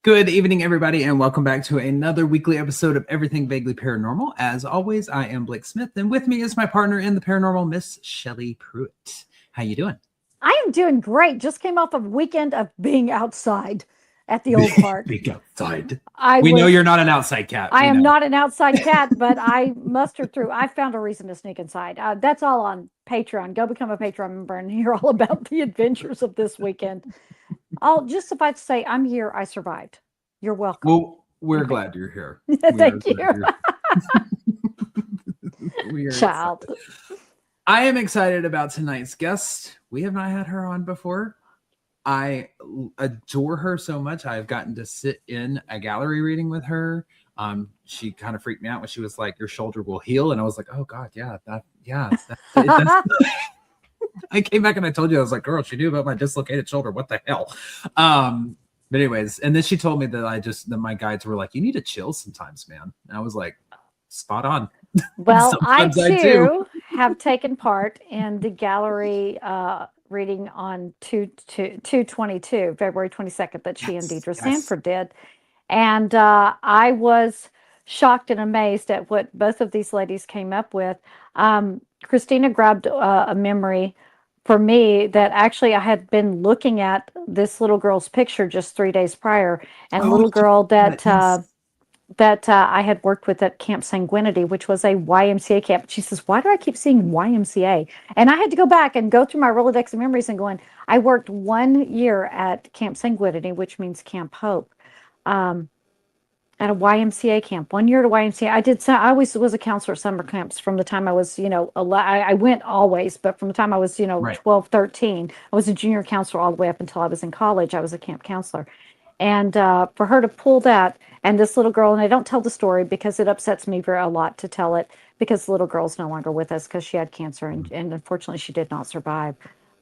Good evening, everybody, and welcome back to another weekly episode of Everything Vaguely Paranormal. As always, I am Blake Smith, and with me is my partner in the paranormal, Miss Shelley Pruitt. How you doing? I am doing great. Just came off a weekend of being outside at the old park. Being outside. We know you're not an outside cat. I am not an outside cat, but I mustered through. I found a reason to sneak inside. That's all on Patreon. Go become a Patreon member and hear all about the adventures of this weekend. I'll just suffice to say, I'm here. I survived. You're welcome. Well, we're glad you're here. Thank you. Child. I am excited about tonight's guest. We have not had her on before. I adore her so much. I've gotten to sit in a gallery reading with her. She kind of freaked me out when she was like, "Your shoulder will heal," and I was like, "Oh God, yeah, that's I came back and I told you, I was like, "Girl, she knew about my dislocated shoulder. What the hell?" But anyways, and then she told me that my guides were like, "You need to chill sometimes, man." And I was like, "Spot on." Well, I too have taken part in the gallery reading on 2/22, February 22nd, that she and Deidre Sanford did. And I was shocked and amazed at what both of these ladies came up with. Kristina grabbed a memory for me that actually I had been looking at this little girl's picture just 3 days prior, and a little girl that I had worked with at Camp Sanguinity, which was a YMCA camp. She says, "Why do I keep seeing YMCA?" And I had to go back and go through my Rolodex of memories and going, I worked 1 year at Camp Sanguinity, which means Camp Hope, at a YMCA camp. 1 year at a YMCA. I always was a counselor at summer camps from the time I was, I went always, but from the time I was, 12, 13, I was a junior counselor all the way up until I was in college. I was a camp counselor. And for her to pull that, and this little girl, and I don't tell the story because it upsets me a lot to tell it, because the little girl's no longer with us because she had cancer, and unfortunately she did not survive.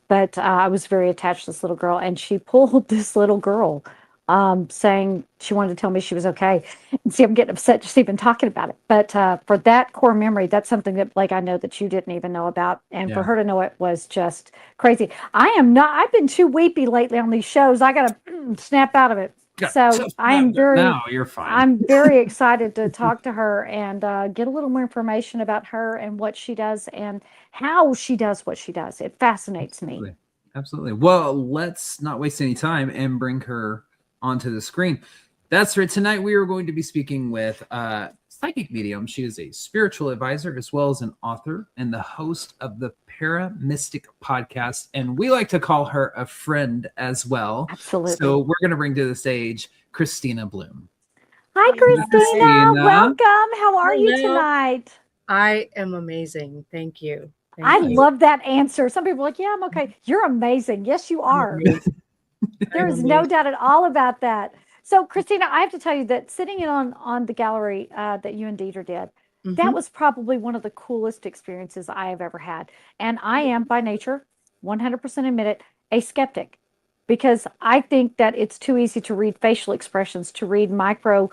But I was very attached to this little girl, and she pulled this little girl saying she wanted to tell me she was okay. And see, I'm getting upset just even talking about it. But for that core memory, that's something that, like, I know that you didn't even know about. And for her to know it was just crazy. I've been too weepy lately on these shows. I got to snap out of it. So No, you're fine. I'm very excited to talk to her and get a little more information about her and what she does and how she does what she does. It fascinates me. Absolutely. Well, let's not waste any time and bring her onto the screen. That's right. Tonight we are going to be speaking with psychic medium. She is a spiritual advisor as well as an author and the host of the ParaMystic Podcast, and we like to call her a friend as well. Absolutely. So we're going to bring to the stage Kristina Bloom. Hi, Kristina. Welcome. How are you tonight? I am amazing. Thank you. I love that answer. Some people are like, "Yeah, I'm okay." You're amazing. Yes, you are. There is no doubt at all about that. So, Kristina, I have to tell you that sitting in on the gallery that you and Deidre did, that was probably one of the coolest experiences I have ever had. And I am, by nature, 100% admit it, a skeptic, because I think that it's too easy to read facial expressions, to read micro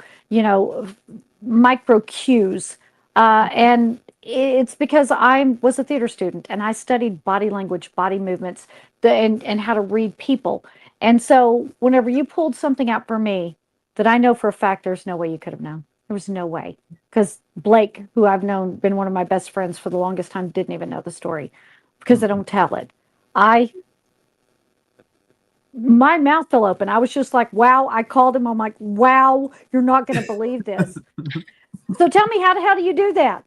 cues. And it's because I was a theater student and I studied body language, body movements, and how to read people. And so whenever you pulled something out for me that I know for a fact there's no way you could have known. There was no way. Because Blake, who I've known, been one of my best friends for the longest time, didn't even know the story because I don't tell it. My mouth fell open. I was just like, wow. I called him. I'm like, wow, you're not going to believe this. So tell me, how the hell do you do that?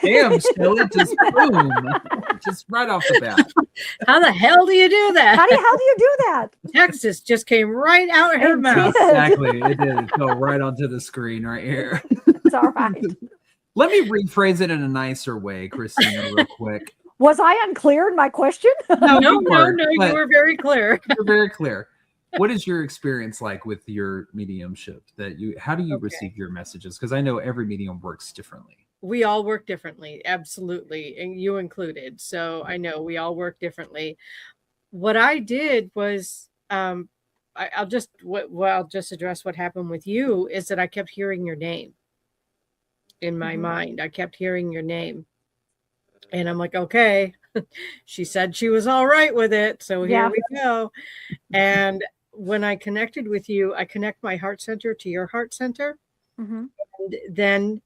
Damn, Stella, just boom. Just right off the bat. How the hell do you do that? How do you do that? Texas just came right out of her mouth. Exactly. It did. It fell right onto the screen right here. It's all right. Let me rephrase it in a nicer way, Kristina, real quick. Was I unclear in my question? No, you were very clear. You're very clear. What is your experience like with your mediumship? How do you receive your messages? Because I know every medium works differently. We all work differently, absolutely, and you included. So I know we all work differently. What I did was, I'll just address what happened with you. Is that I kept hearing your name in my mind. I kept hearing your name, and I'm like, okay. She said she was all right with it, so here we go. And when I connected with you, I connect my heart center to your heart center. Mm-hmm. And then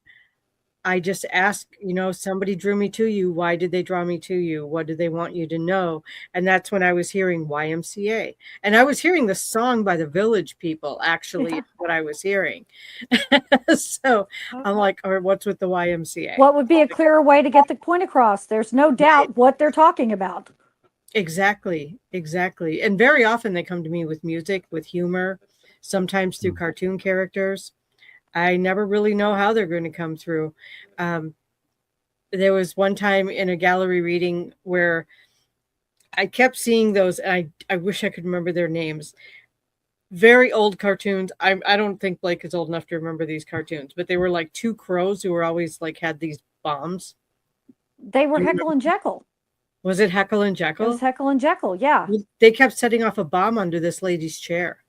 I just ask, somebody drew me to you. Why did they draw me to you? What do they want you to know? And that's when I was hearing YMCA. And I was hearing the song by the Village People, actually, what I was hearing. So I'm like, or what's with the YMCA? What would be a clearer way to get the point across? There's no doubt what they're talking about. Exactly. And very often they come to me with music, with humor, sometimes through cartoon characters. I never really know how they're going to come through. There was one time in a gallery reading where I kept seeing those, and I wish I could remember their names. Very old cartoons. I don't think Blake is old enough to remember these cartoons, but they were like two crows who were always like had these bombs. They were Heckle and Jekyll. Was it Heckle and Jekyll? It was Heckle and Jekyll, yeah. They kept setting off a bomb under this lady's chair.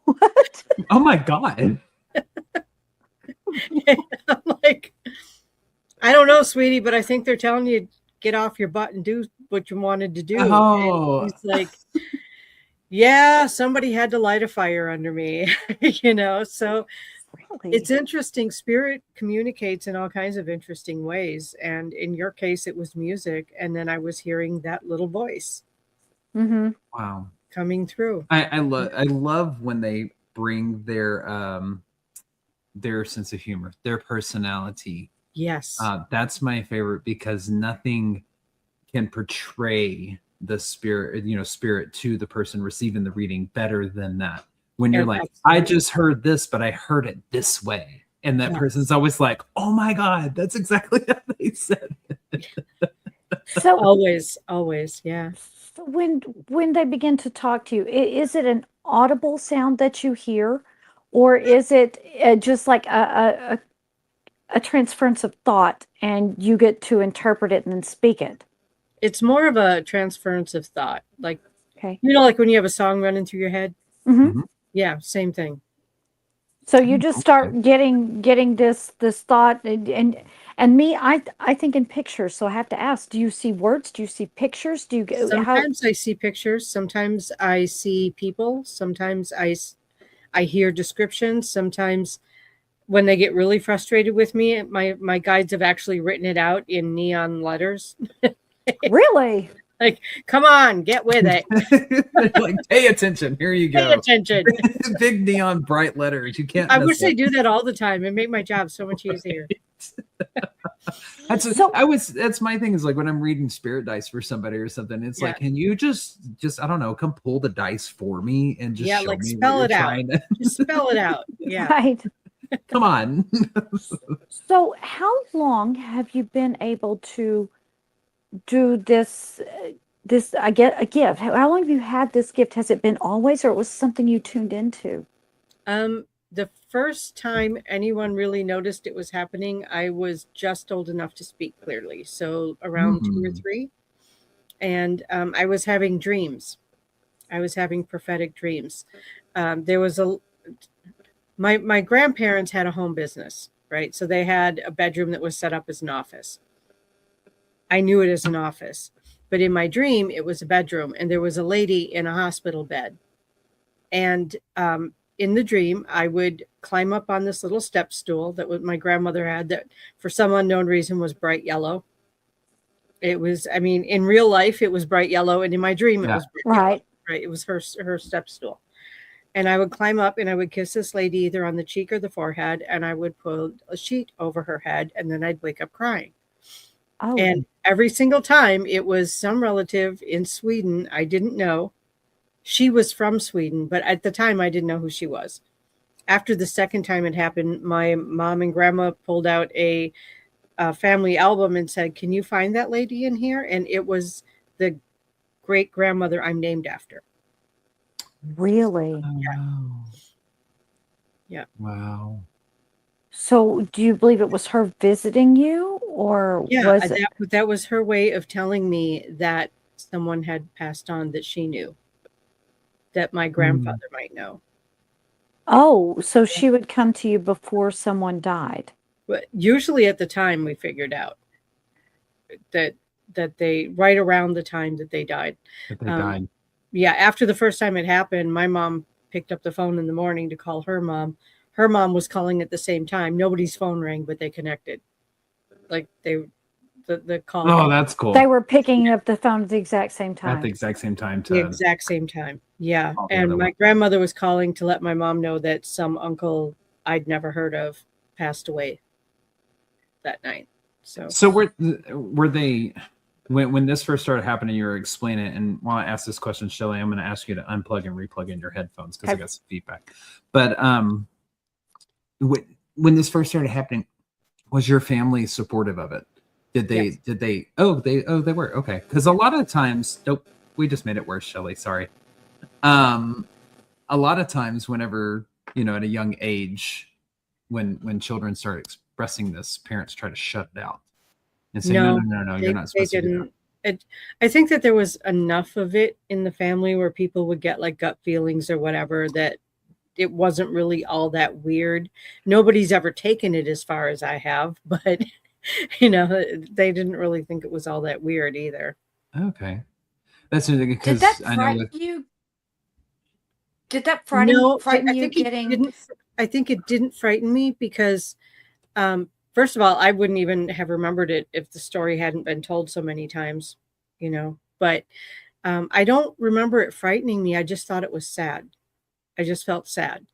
What? Oh my God. I'm like, I don't know, sweetie, but I think they're telling you get off your butt and do what you wanted to do. Oh. And he's like, yeah, somebody had to light a fire under me, so Really? it's interesting. Spirit communicates in all kinds of interesting ways. And in your case, it was music. And then I was hearing that little voice Mm-hmm. Wow. coming through. I love when they bring their sense of humor, their personality. Yes. That's my favorite, because nothing can portray the spirit to the person receiving the reading better than that. When you're like, I just heard this, but I heard it this way. And that person's always like, oh my God, that's exactly how they said it. So always, yeah. So when they begin to talk to you, is it an audible sound that you hear, or is it just like a transference of thought and you get to interpret it and then speak it? It's more of a transference of thought. Like, Okay. like when you have a song running through your head. Mm-hmm. Yeah, same thing. So you just start getting this thought, and me, I think in pictures. So I have to ask: do you see words? Do you see pictures? Do you get Sometimes I see pictures. Sometimes I see people. Sometimes I hear descriptions. Sometimes when they get really frustrated with me, my guides have actually written it out in neon letters. Really? Like, come on, get with it. Like, pay attention. Here you go. Pay attention. Big neon bright letters. You can't. I wish they do that all the time. It make my job so much easier. That's my thing, is like when I'm reading spirit dice for somebody or something, it's like, can you just I don't know, come pull the dice for me and just show me spell what it you're out. trying to... Just spell it out. Yeah. Right. Come on. So how long have you been able to do this? I get a gift. How long have you had this gift? Has it been always, or it was something you tuned into? The first time anyone really noticed it was happening, I was just old enough to speak clearly. So around 2 or 3. And I was having dreams. I was having prophetic dreams. There was my grandparents had a home business, right? So they had a bedroom that was set up as an office. I knew it as an office, but in my dream, it was a bedroom, and there was a lady in a hospital bed. And in the dream, I would climb up on this little step stool that my grandmother had, that for some unknown reason was bright yellow. It was, in real life, it was bright yellow, and in my dream, it was bright yellow, right? It was her step stool. And I would climb up and I would kiss this lady either on the cheek or the forehead, and I would pull a sheet over her head, and then I'd wake up crying. Oh. And every single time it was some relative in Sweden. I didn't know. She was from Sweden, but at the time I didn't know who she was. After the second time it happened, my mom and grandma pulled out a family album and said, "Can you find that lady in here?" And it was the great grandmother I'm named after. Really? Oh, wow. Yeah. Wow. So do you believe it was her visiting you, or was it? That was her way of telling me that someone had passed on that she knew, that my grandfather might know. Oh, so she would come to you before someone died. But usually at the time we figured out that they, right around the time that they died. That they died. yeah, after the first time it happened, my mom picked up the phone in the morning to call her mom. Her mom was calling at the same time. Nobody's phone rang, but they connected. Like the call Oh, that's cool. They were picking up the phone at the exact same At time. the exact same time. the exact same time. Yeah. Oh, the And other my one. grandmother was calling to let my mom know that some uncle I'd never heard of passed away that night. So were they when this first started happening, you were explaining it, and while I ask this question, Shelley, I'm going to ask you to unplug and replug in your headphones because I got some feedback. But when this first started happening, was your family supportive of it? Did they? Yes. They were okay. Because a lot of times, nope, we just made it worse, Shelley. Sorry. A lot of times, whenever at a young age, when children start expressing this, parents try to shut it out and say, no, you're not supposed to do that. I think that there was enough of it in the family where people would get like gut feelings or whatever that it wasn't really all that weird. Nobody's ever taken it as far as I have, but they didn't really think it was all that weird either. Okay. That's because Did that I know frighten you? Did that frighten you getting? I think it didn't frighten me because, first of all, I wouldn't even have remembered it if the story hadn't been told so many times, but I don't remember it frightening me. I just thought it was sad. I just felt sad.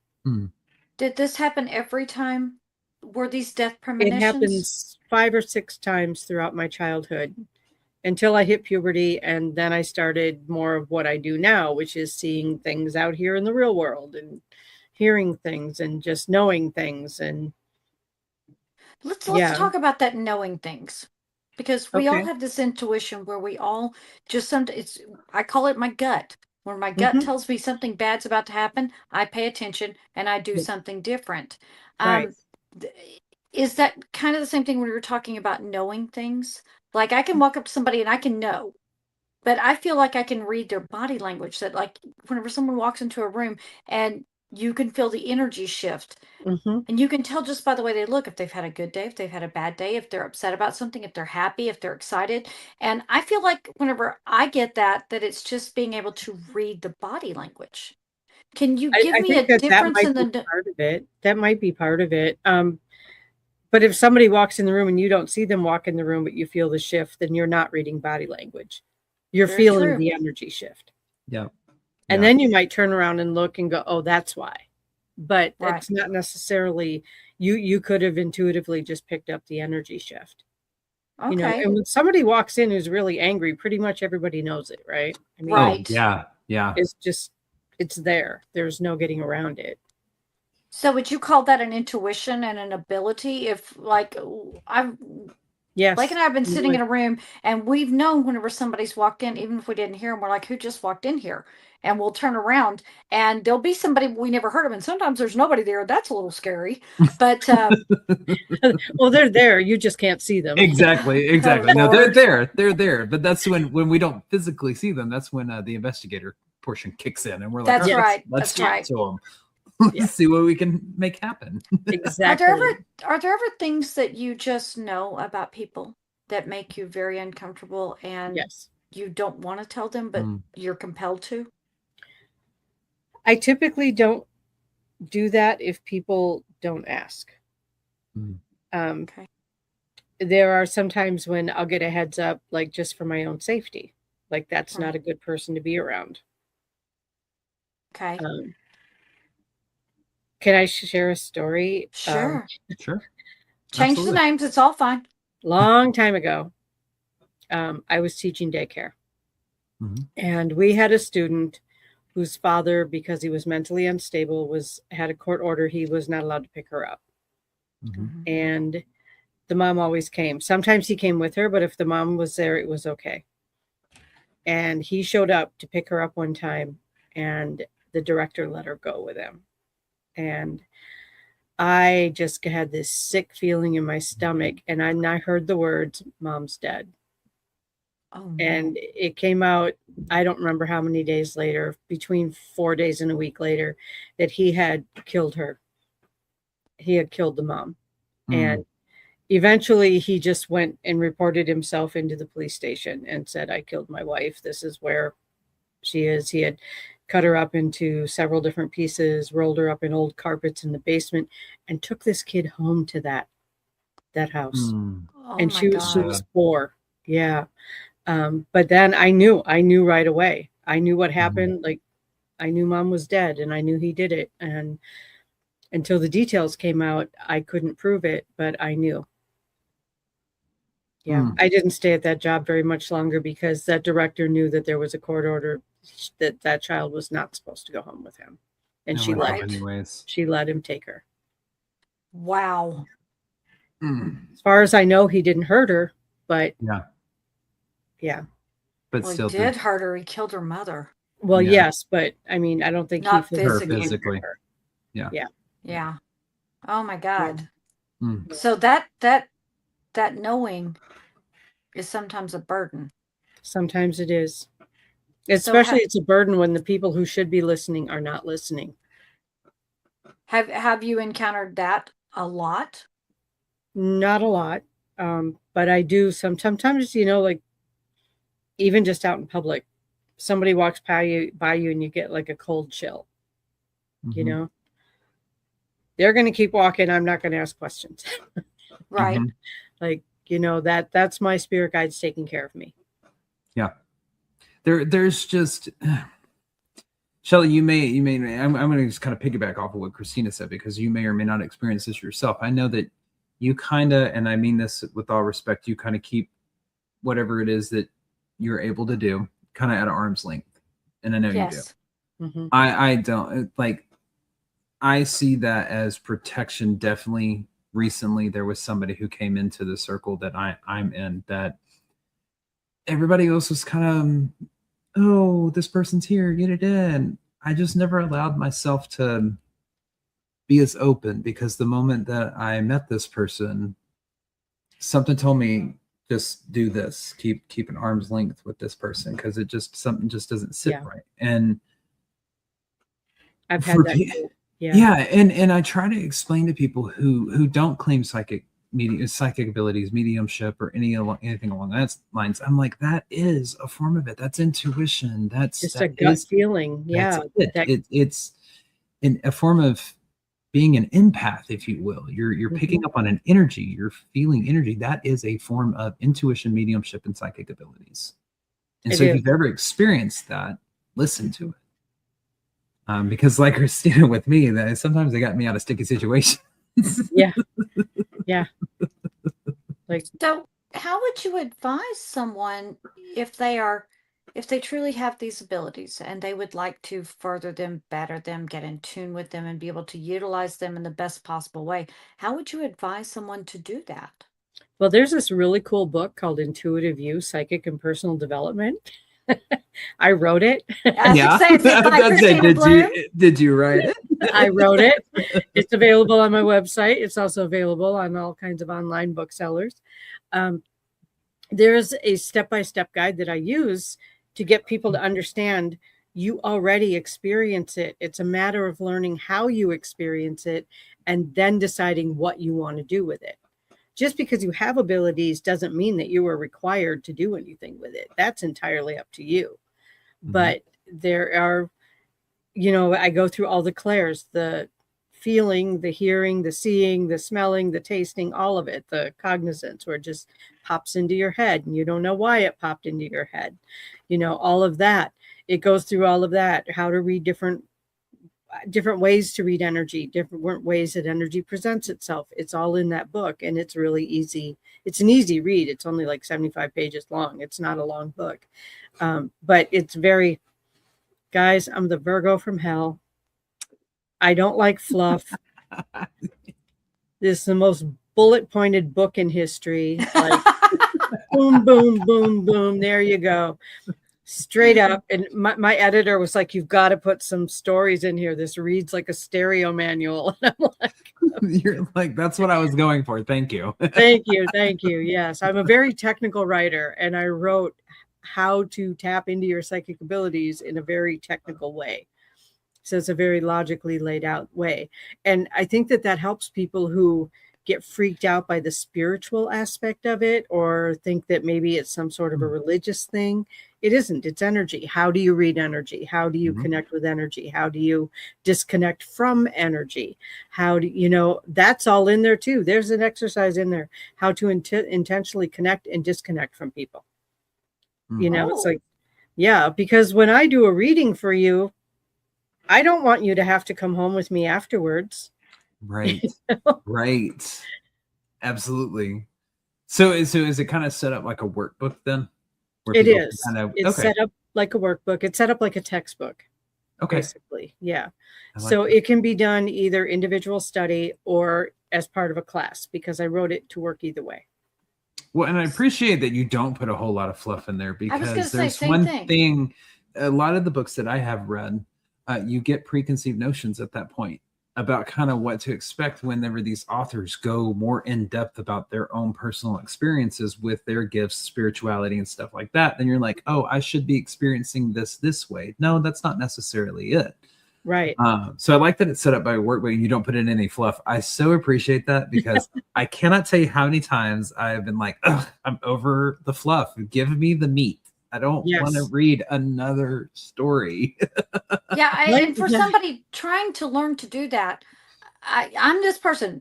Did this happen every time? Were these death premonitions? It happens 5 or 6 times throughout my childhood until I hit puberty. And then I started more of what I do now, which is seeing things out here in the real world and hearing things and just knowing things. And let's talk about that knowing things, because we all have this intuition where we all just I call it my gut. When my gut tells me something bad's about to happen, I pay attention and I do something different. Right. Is that kind of the same thing when we were talking about knowing things? Like I can walk up to somebody and I can know, but I feel like I can read their body language. That like whenever someone walks into a room and you can feel the energy shift. And you can tell just by the way they look if they've had a good day, if they've had a bad day, if they're upset about something, if they're happy, if they're excited. And I feel like whenever I get that it's just being able to read the body language. Can you give me a difference in the part of it? That might be part of it. But if somebody walks in the room and you don't see them walk in the room, but you feel the shift, then you're not reading body language. You're feeling the energy shift. Yeah. And then you might turn around and look and go, oh, that's why. But it's not necessarily, you could have intuitively just picked up the energy shift. Okay. And when somebody walks in who's really angry, pretty much everybody knows it, right? I mean, right. Yeah. It's there. There's no getting around it. So would you call that an intuition and an ability? If like Yes. Blake and I have been sitting in a room and we've known whenever somebody's walked in, even if we didn't hear them, we're like, who just walked in here? And we'll turn around and there'll be somebody we never heard of. And sometimes there's nobody there. That's a little scary. But well, they're there. You just can't see them. Exactly. No, they're there. But that's when we don't physically see them. That's when the investigator portion kicks in and we're like, that's right. Let's that's talk right. to them. Let's see what we can make happen. Exactly. Are there ever things that you just know about people that make you very uncomfortable and you don't want to tell them, but you're compelled to? I typically don't do that if people don't ask. Okay. There are some times when I'll get a heads up, like just for my own safety. Like that's not a good person to be around. Okay. Can I share a story? Sure. Sure. Change Absolutely. the names. It's all fine. Long time ago, I was teaching daycare. And we had a student whose father, because he was mentally unstable, had a court order. He was not allowed to pick her up. And the mom always came. Sometimes he came with her, but if the mom was there, it was okay. And he showed up to pick her up one time, and the director let her go with him. And I just had this sick feeling in my stomach, and I heard the words, "Mom's dead." Oh, no. And it came out, I don't remember how many days later, between 4 days and a week later, that he had killed her. He had killed the mom. And eventually he just went and reported himself into the police station and said, I killed my wife. This is where she is. He had cut her up into several different pieces, rolled her up in old carpets in the basement, and took this kid home to that house. Oh And my she God. was 4. Yeah. But then I knew right away. I knew what happened. Like, I knew Mom was dead, and I knew he did it. And until the details came out, I couldn't prove it, but I knew. Yeah. I didn't stay at that job very much longer because that director knew that there was a court order that child was not supposed to go home with him. And I she went let off anyways. she let him take her. Wow. As far as I know, he didn't hurt her, but yeah. But Well, still he did hurt her. He killed her mother. Well, Yeah. yes, but I mean, I don't think Not he physically. hurt her. Yeah. Oh my God. Mm. So that knowing is sometimes a burden. Sometimes it is. Especially it's a burden when the people who should be listening are not listening. Have you encountered that a lot? Not a lot. But I do sometimes, like even just out in public, somebody walks by you and you get like a cold chill. You know? They're going to keep walking. I'm not going to ask questions. Right. Like, that's my spirit guides taking care of me. Yeah. There's just Shelley, you may I'm going to just kind of piggyback off of what Kristina said, because you may or may not experience this yourself. I know that you kind of, and I mean this with all respect, you kind of keep whatever it is that you're able to do kind of at arm's length. And I know you do. I don't, like, I see that as protection. Definitely recently there was somebody who came into the circle that I'm in, that everybody else was kind of, oh, this person's here, get it in. I just never allowed myself to be as open, because the moment that I met this person, something told me, just do this, keep an arm's length with this person, because something just doesn't sit right. And I've had that too. And I try to explain to people who don't claim psychic abilities, mediumship, or anything along that lines. I'm like, that is a form of it. That's intuition. That's just a gut feeling. Yeah, it's a form of being an empath, if you will. You're picking up on an energy. You're feeling energy. That is a form of intuition, mediumship, and psychic abilities. And so, if you've ever experienced that, listen to it. Because, like Kristina with me, that sometimes they got me out of sticky situations. Yeah. So how would you advise someone if they truly have these abilities and they would like to further them, better them, get in tune with them, and be able to utilize them in the best possible way? How would you advise someone to do that? Well, there's this really cool book called Intuitive You, Psychic and Personal Development. I wrote it. Did you write it? I wrote it. It's available on my website. It's also available on all kinds of online booksellers. There's a step-by-step guide that I use to get people to understand you already experience it. It's a matter of learning how you experience it and then deciding what you want to do with it. Just because you have abilities doesn't mean that you are required to do anything with it. That's entirely up to you. But there are, I go through all the clairs, the feeling, the hearing, the seeing, the smelling, the tasting, all of it, the cognizance, where it just pops into your head and you don't know why it popped into your head. All of that. It goes through all of that, how to read different ways to read energy, different ways that energy presents itself. It's all in that book, and it's really easy. It's an easy read. It's only like 75 pages long. It's not a long book, but it's very, guys, I'm the Virgo from hell. I don't like fluff. This is the most bullet pointed book in history. Like, boom, boom, boom, boom. There you go. Straight up. And my editor was like, you've got to put some stories in here. This reads like a stereo manual. And I'm like, you're like, that's what I was going for. Thank you. Thank you. Yes. I'm a very technical writer, and I wrote how to tap into your psychic abilities in a very technical way. So it's a very logically laid out way. And I think that helps people who get freaked out by the spiritual aspect of it, or think that maybe it's some sort of a religious thing. It isn't. It's energy. How do you read energy? How do you connect with energy? How do you disconnect from energy? How do you know, that's all in there too. There's an exercise in there, how to intentionally connect and disconnect from people. You know, it's like, yeah, because when I do a reading for you, I don't want you to have to come home with me afterwards. Right. Right. Absolutely. So is it kind of set up like a workbook then? Where It people can is. kind of, It's okay. set up like a workbook. It's set up like a textbook, Okay. basically. Yeah. I like So that. it can be done either individual study or as part of a class, because I wrote it to work either way. Well, and I appreciate that you don't put a whole lot of fluff in there, I was gonna because say there's same one thing. thing, a lot of the books that I have read, you get preconceived notions at that point about kind of what to expect whenever these authors go more in depth about their own personal experiences with their gifts, spirituality, and stuff like that. Then you're like, oh, I should be experiencing this way. No, that's not necessarily it. Right. So I like that it's set up by workbook and you don't put in any fluff. I so appreciate that, because I cannot tell you how many times I've been like, ugh, I'm over the fluff. Give me the meat. I don't want to read another story. Yeah, and for somebody trying to learn to do that, I'm this person.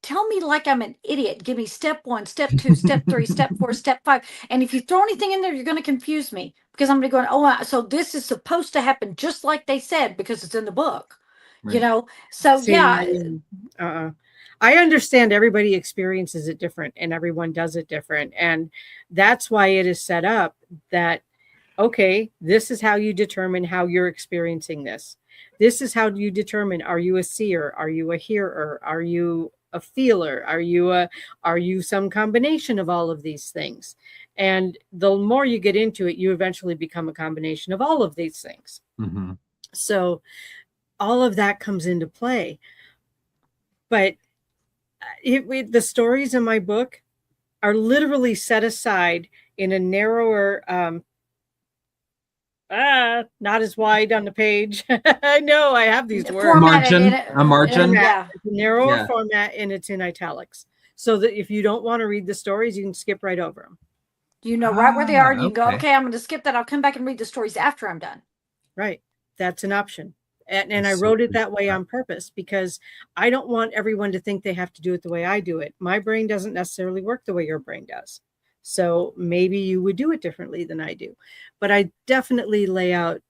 Tell me like I'm an idiot. Give me step 1, step 2, step 3, step 4, step 5. And if you throw anything in there, you're going to confuse me, because I'm going to go, oh, so this is supposed to happen just like they said because it's in the book. Right. You know? So See, I understand everybody experiences it different and everyone does it different. And that's why it is set up that, okay, this is how you determine how you're experiencing this. This is how you determine, are you a seer? Are you a hearer? Are you a feeler? Are you some combination of all of these things? And the more you get into it, you eventually become a combination of all of these things. Mm-hmm. So all of that comes into play. But the stories in my book are literally set aside in a narrower, not as wide on the page. I know I have these words. Margin, a margin. Yeah. It's a narrower format, and it's in italics. So that if you don't want to read the stories, you can skip right over them. You know right where they are, and you go, okay, I'm going to skip that. I'll come back and read the stories after I'm done. Right. That's an option. And I wrote it that way on purpose, because I don't want everyone to think they have to do it the way I do it. My brain doesn't necessarily work the way your brain does. So maybe you would do it differently than I do. But I definitely lay out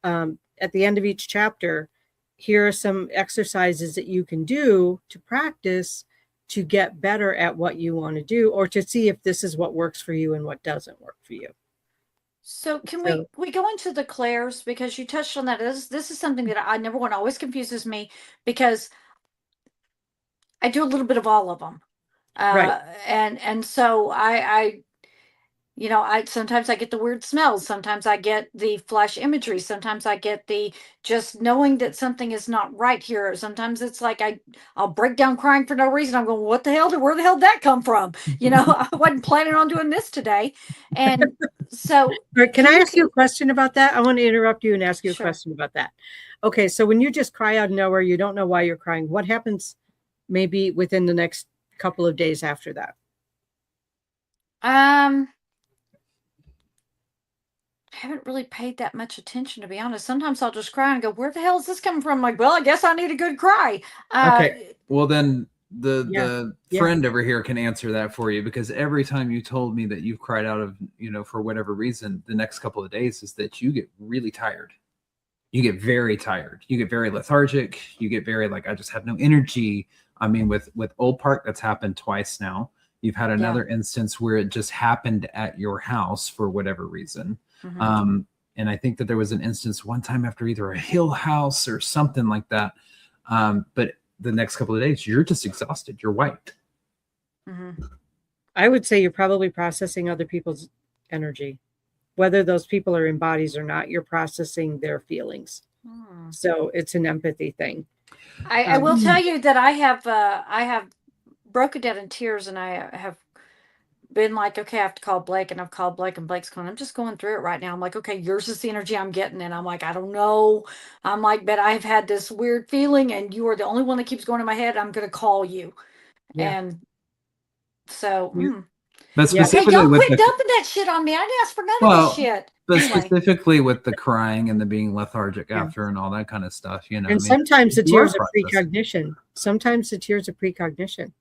at the end of each chapter, here are some exercises that you can do to practice to get better at what you want to do, or to see if this is what works for you and what doesn't work for you. So can we go into the clairs, because you touched on that. This is something that I number one always confuses me, because I do a little bit of all of them. Right. And so I sometimes I get the weird smells. Sometimes I get the flash imagery. Sometimes I get the just knowing that something is not right here. Sometimes it's like I'll break down crying for no reason. I'm going, where the hell did that come from? I wasn't planning on doing this today. And so can I ask you a question about that? I want to interrupt you and ask you a Sure. question about that. Okay. So when you just cry out of nowhere, you don't know why you're crying. What happens maybe within the next couple of days after that? I haven't really paid that much attention, to be honest. Sometimes I'll just cry and go, where the hell is this coming from? I'm like, well, I guess I need a good cry. Okay. Well, then the friend over here can answer that for you, because every time you told me that you've cried out of, for whatever reason, the next couple of days is that you get really tired. You get very tired. You get very lethargic. You get very like, I just have no energy. I mean, with Old Park, that's happened twice now. You've had another instance where it just happened at your house for whatever reason. Mm-hmm. And I think that there was an instance one time after either a Hill House or something like that. But the next couple of days, you're just exhausted. You're wiped. Mm-hmm. I would say you're probably processing other people's energy, whether those people are in bodies or not. You're processing their feelings. So it's an empathy thing. I will tell you that I have broken down in tears, and I have been like, okay, I have to call Blake, and I've called Blake, and Blake's going, I'm just going through it right now. I'm like, okay, yours is the energy I'm getting. And I'm like, I don't know. I'm like, but I've had this weird feeling, and you are the only one that keeps going in my head. I'm going to call you. Yeah. And so, But specifically okay, don't with quit dumping that shit on me. I didn't ask for none of this shit. But Anyway. specifically with the crying and the being lethargic Yeah. after and all that kind of stuff, you know. And sometimes the you are tears are processing. precognition. Sometimes the tears are precognition.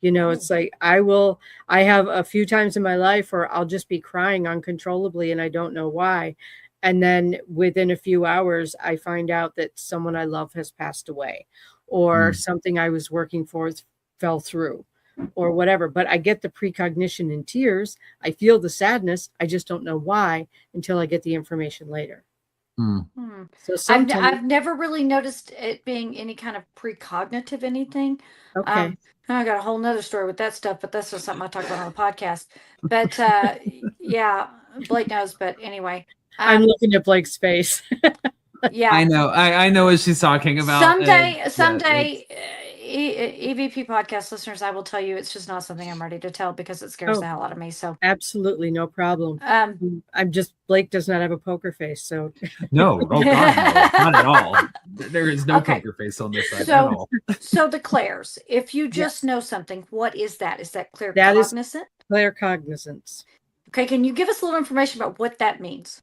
You know, it's like I have a few times in my life where I'll just be crying uncontrollably and I don't know why. And then within a few hours, I find out that someone I love has passed away, or something I was working for fell through, or whatever. But I get the precognition in tears. I feel the sadness. I just don't know why until I get the information later. So sometimes I've never really noticed it being any kind of precognitive anything. okay. I got a whole nother story with that stuff, but that's just something I talk about on the podcast. But yeah, Blake knows. But anyway, I'm looking at Blake's face. yeah, I know. I know what she's talking about. Someday, EVP podcast listeners, I will tell you it's just not something I'm ready to tell because it scares the hell out of me. So absolutely no problem. Blake does not have a poker face, so no, oh God, no, not at all. There is no poker face on this side at all. So the clairs, if you just know something, what is that? Is that claircognizant? That is claircognizance. Okay, can you give us a little information about what that means?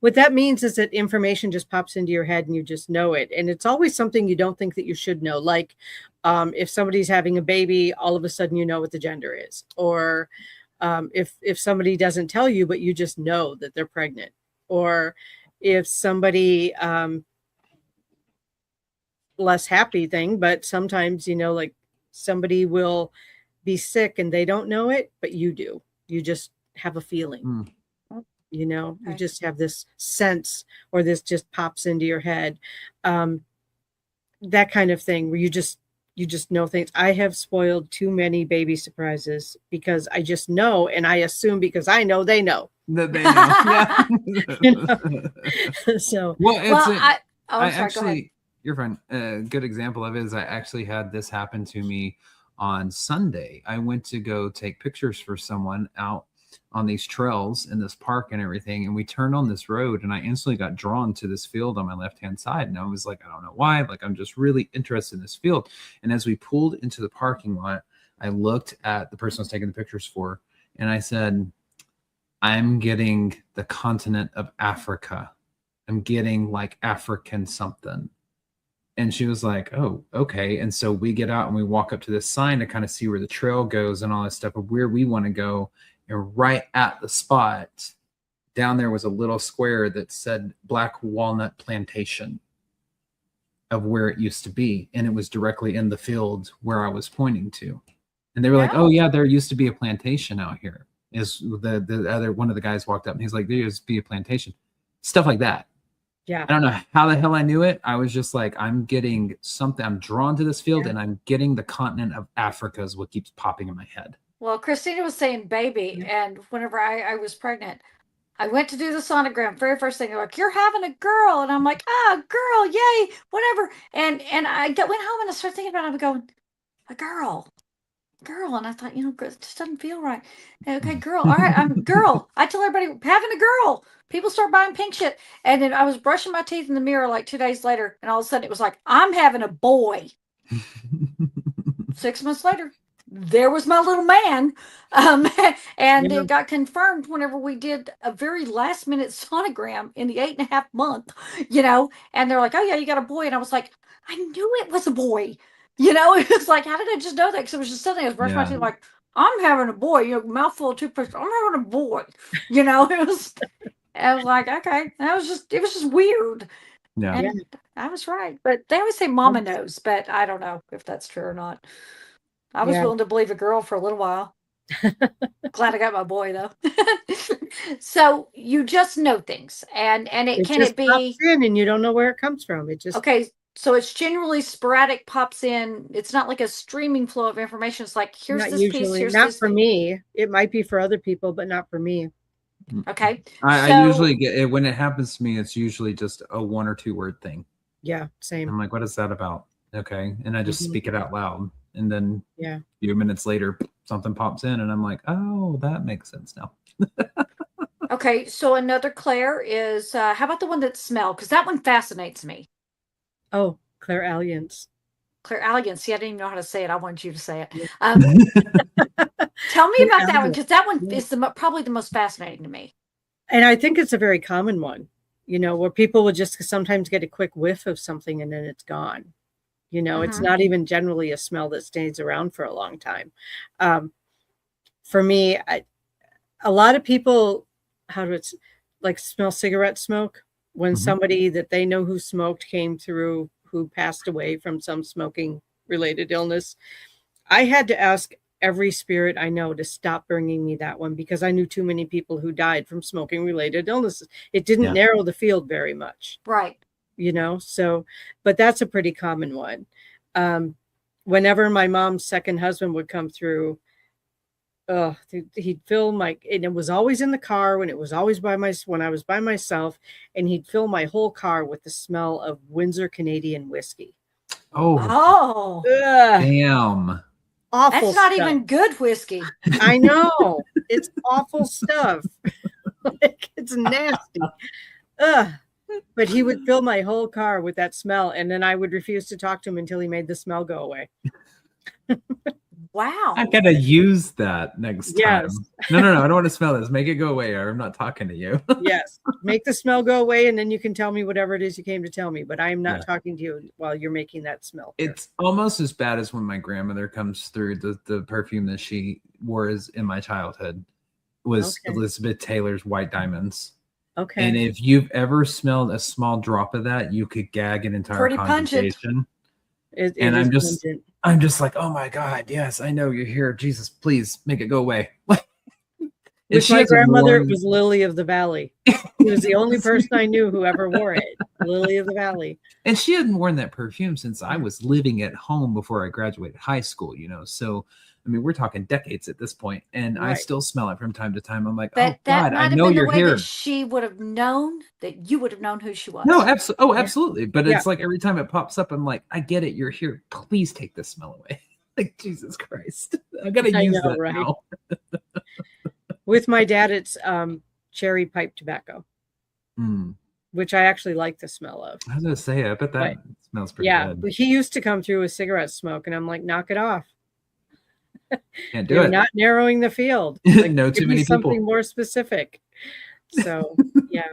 What that means is that information just pops into your head and you just know it. And it's always something you don't think that you should know. Like if somebody's having a baby, all of a sudden you know what the gender is. Or if somebody doesn't tell you, but you just know that they're pregnant. Or if somebody, less happy thing, but sometimes, you know, like somebody will be sick and they don't know it, but you do. You just have a feeling. You know, you just have this sense, or this just pops into your head. That kind of thing where you just know things. I have spoiled too many baby surprises because I just know, and I assume because I know they know. That they know. Yeah. You know? So I sorry, actually, you're fine. A good example of it is I actually had this happen to me on Sunday. I went to go take pictures for someone out on these trails in this park and everything, and we turned on this road and I instantly got drawn to this field on my left hand side, and I was like, I don't know why, like I'm just really interested in this field. And as we pulled into the parking lot, I looked at the person I was taking the pictures for, and I said, I'm getting the continent of Africa. I'm getting like African something. And she was like, oh, okay. And so we get out and we walk up to this sign to kind of see where the trail goes and all this stuff of where we want to go. And right at the spot down there was a little square that said Black Walnut Plantation of where it used to be. And it was directly in the field where I was pointing to. And they were like, oh yeah, there used to be a plantation out here. Is the other one of the guys walked up and he's like, there used to be a plantation. Stuff like that. Yeah. I don't know how the hell I knew it. I was just like, I'm getting something. I'm drawn to this field and I'm getting the continent of Africa is what keeps popping in my head. Well, Kristina was saying baby, and whenever I was pregnant, I went to do the sonogram. Very first thing, they're like, "You're having a girl," and I'm like, "Ah, girl, yay, whatever." And I went home and I started thinking about it. I'm going, a girl, and I thought, you know, it just doesn't feel right. Okay, girl, all right, I'm girl. I tell everybody having a girl. People start buying pink shit, and then I was brushing my teeth in the mirror like 2 days later, and all of a sudden it was like, I'm having a boy. 6 months later, there was my little man. And it got confirmed whenever we did a very last minute sonogram in the 8.5 month, you know, and they're like, oh yeah, you got a boy. And I was like, I knew it was a boy, you know. It was like, how did I just know that? Because it was just something I was brushing my teeth like, I'm having a boy, you know, mouthful of toothpaste, I'm having a boy, you know. I was like, okay, it was just weird. Yeah. And I was right. But they always say mama knows, but I don't know if that's true or not. I was willing to believe a girl for a little while. Glad I got my boy though. So you just know things, and it can it be pops in and you don't know where it comes from. It just okay. So it's generally sporadic, pops in. It's not like a streaming flow of information. It's like here's not this usually, piece. Here's not this for thing. me. It might be for other people, but not for me. Okay. I usually get it when it happens to me. It's usually just a 1 or 2 word thing. Yeah, same. I'm like, what is that about? Okay, and I just speak it out loud, and then a few minutes later, something pops in, and I'm like, oh, that makes sense now. Okay, so another Claire is how about the one that smell? Because that one fascinates me. Oh, clairalience. Clairalience. See, I didn't even know how to say it. I wanted you to say it. Tell me about that one, because that one is probably the most fascinating to me. And I think it's a very common one, where people would just sometimes get a quick whiff of something and then it's gone. It's not even generally a smell that stays around for a long time. For me, a lot of people, smell cigarette smoke when somebody that they know who smoked came through, who passed away from some smoking related illness. I had to ask every spirit I know to stop bringing me that one because I knew too many people who died from smoking related illnesses. It didn't narrow the field very much. Right. So, but that's a pretty common one. Whenever my mom's second husband would come through, he'd fill and it was always in the car when I was by myself, and he'd fill my whole car with the smell of Windsor Canadian whiskey. Oh, Damn. Awful. That's not stuff. even good whiskey. I know. It's awful stuff. It's nasty. But he would fill my whole car with that smell, and then I would refuse to talk to him until he made the smell go away. Wow. I gotta use that next time. Yes. No, I don't want to smell this. Make it go away, or I'm not talking to you. Yes. Make the smell go away, and then you can tell me whatever it is you came to tell me. But I am not talking to you while you're making that smell. It's almost as bad as when my grandmother comes through. The perfume that she wore in my childhood was Elizabeth Taylor's White Diamonds. Okay. And if you've ever smelled a small drop of that, you could gag an entire congregation. I'm just like, oh my God, yes, I know you're here. Jesus, please make it go away. With my grandmother, it was Lily of the Valley. She was the only person I knew who ever wore it. Lily of the Valley. And she hadn't worn that perfume since I was living at home before I graduated high school, So, I mean, we're talking decades at this point, and I still smell it from time to time. I'm like, oh God, I know you're here. That she would have known that you would have known who she was. No, absolutely. Oh, absolutely. But it's like every time it pops up, I'm like, I get it. You're here. Please take this smell away. Like, Jesus Christ. I got to use that now. With my dad, it's cherry pipe tobacco, which I actually like the smell of. I was going to say, I bet that smells pretty good. But he used to come through with cigarette smoke, and I'm like, knock it off. Can't do You're it. not narrowing the field. No, too many people. Something more specific. So, yeah.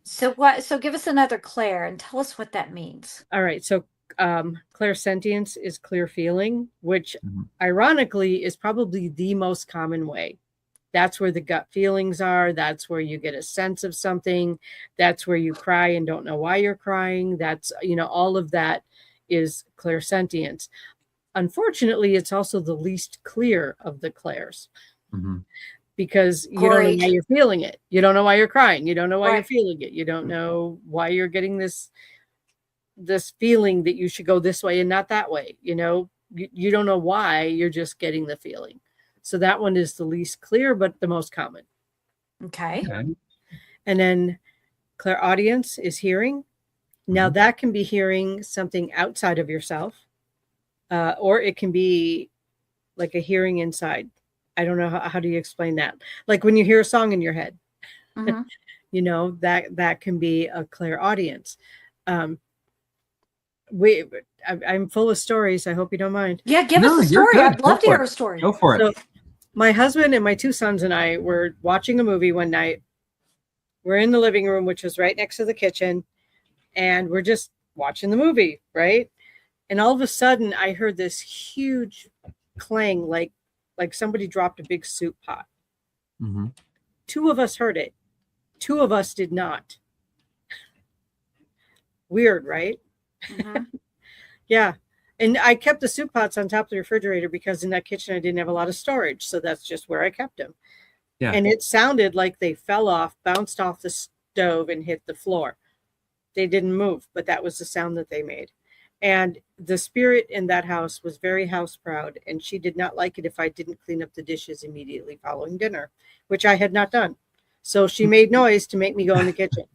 So give us another Claire and tell us what that means. All right. So clairsentience is clear feeling, which ironically is probably the most common way. That's where the gut feelings are. That's where you get a sense of something. That's where you cry and don't know why you're crying. That's, all of that is clairsentience. Unfortunately, it's also the least clear of the clairs because you don't know why you're feeling it. You don't know why you're crying. You don't know why you're feeling it. You don't know why you're getting this feeling that you should go this way and not that way. You don't know why, you're just getting the feeling. So that one is the least clear, but the most common. Okay. And then clairaudience is hearing. Now that can be hearing something outside of yourself. Or it can be like a hearing inside. I don't know how do you explain that? Like when you hear a song in your head, that can be a clairaudience. I'm full of stories. I hope you don't mind. Yeah, give us a story. I'd love to hear a story. Go for it. So, my husband and my two sons and I were watching a movie one night. We're in the living room, which was right next to the kitchen, and we're just watching the movie, right? And all of a sudden, I heard this huge clang, like somebody dropped a big soup pot. Two of us heard it. Two of us did not. Weird, right? Yeah. And I kept the soup pots on top of the refrigerator because in that kitchen, I didn't have a lot of storage. So that's just where I kept them. Yeah. And it sounded like they fell off, bounced off the stove and hit the floor. They didn't move, but that was the sound that they made. And the spirit in that house was very house proud, and she did not like it if I didn't clean up the dishes immediately following dinner, which I had not done. So she made noise to make me go in the kitchen.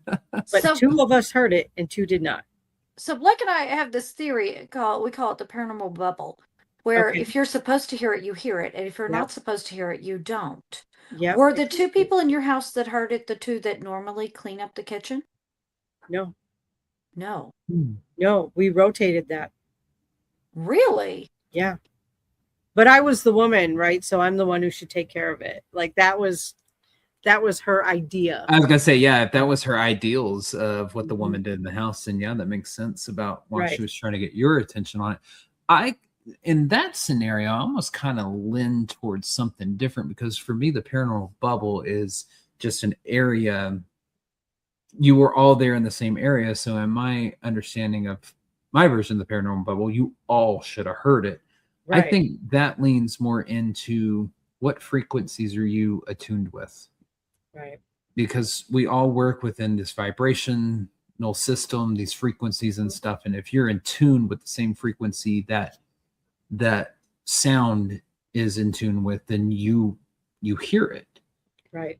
But two of us heard it and two did not. So Blake and I have this theory, we call it the paranormal bubble, where if you're supposed to hear it, you hear it. And if you're not supposed to hear it, you don't. Yeah. Were the two people in your house that heard it the two that normally clean up the kitchen? No. No. No, we rotated that. Really? Yeah. But I was the woman, right? So I'm the one who should take care of it. Like that was that was her idea. I was gonna say, yeah, if that was her ideals of what the woman did in the house, then yeah, that makes sense about why she was trying to get your attention on it. In that scenario, I almost kind of lean towards something different, because for me, the paranormal bubble is just an area. You were all there in the same area. So in my understanding of my version of the paranormal bubble, you all should have heard it. I think that leans more into what frequencies are you attuned with? Right. Because we all work within this vibrational system, these frequencies and stuff. And if you're in tune with the same frequency that sound is in tune with, then you hear it. Right.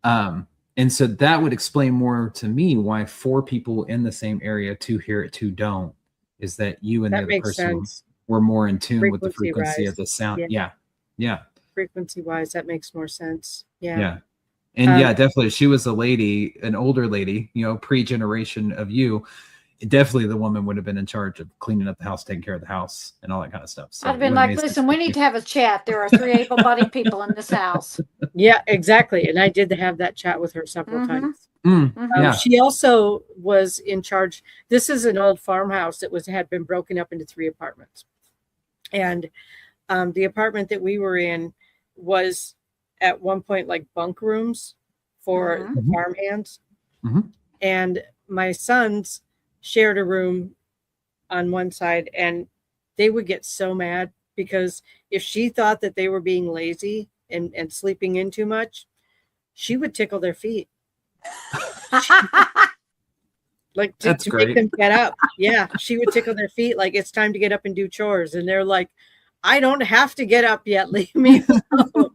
And so that would explain more to me why 4 people in the same area, 2 hear it, 2 don't, is that you and the other person were more in tune with the frequency of the sound. Yeah. Frequency wise, that makes more sense. Yeah. And definitely she was a lady, an older lady, pre-generation of you. Definitely the woman would have been in charge of cleaning up the house, taking care of the house and all that kind of stuff. So I'd have been like, listen, we need to have a chat. There are 3 able-bodied people in this house. Yeah, exactly. And I did have that chat with her several times. Yeah. She also was in charge. This is an old farmhouse that had been broken up into 3 apartments. And the apartment that we were in was at one point like bunk rooms for the farmhands. And my sons shared a room on one side, and they would get so mad because if she thought that they were being lazy and sleeping in too much, she would tickle their feet. Like to make them get up. Yeah, she would tickle their feet like it's time to get up and do chores. And they're like, I don't have to get up yet. Leave me alone.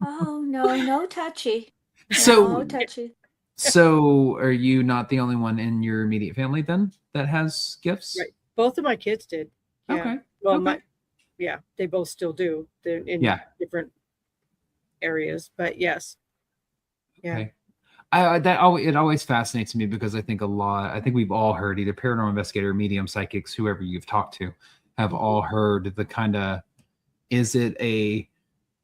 Oh, no touchy. So, no touchy. So are you not the only one in your immediate family then that has gifts? Right. Both of my kids did. Yeah. Okay. Well, they both still do. They're in different areas, but yes. Yeah. Okay. It always fascinates me because I think we've all heard, either paranormal investigator, medium, psychics, whoever you've talked to, have all heard the kind of, is it a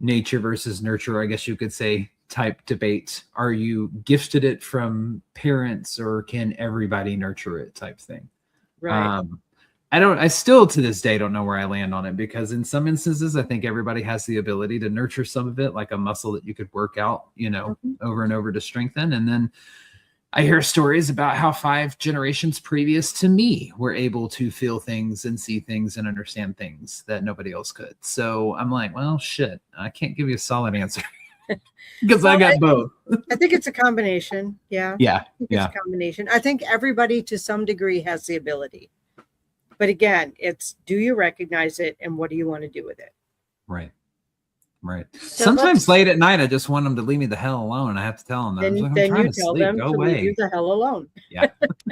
nature versus nurture, I guess you could say, type debate. Are you gifted it from parents, or can everybody nurture it type thing? Right. I still to this day don't know where I land on it, because in some instances I think everybody has the ability to nurture some of it, like a muscle that you could work out, over and over to strengthen. And then I hear stories about how 5 generations previous to me were able to feel things and see things and understand things that nobody else could. So I'm like, well, shit, I can't give you a solid answer. Because I got both. I think it's a combination. Yeah. Yeah. It's a combination. I think everybody to some degree has the ability. But again, it's, do you recognize it and what do you want to do with it? Right. So sometimes late at night, I just want them to leave me the hell alone. I have to tell them that. Then you tell them to leave you the hell alone. Yeah,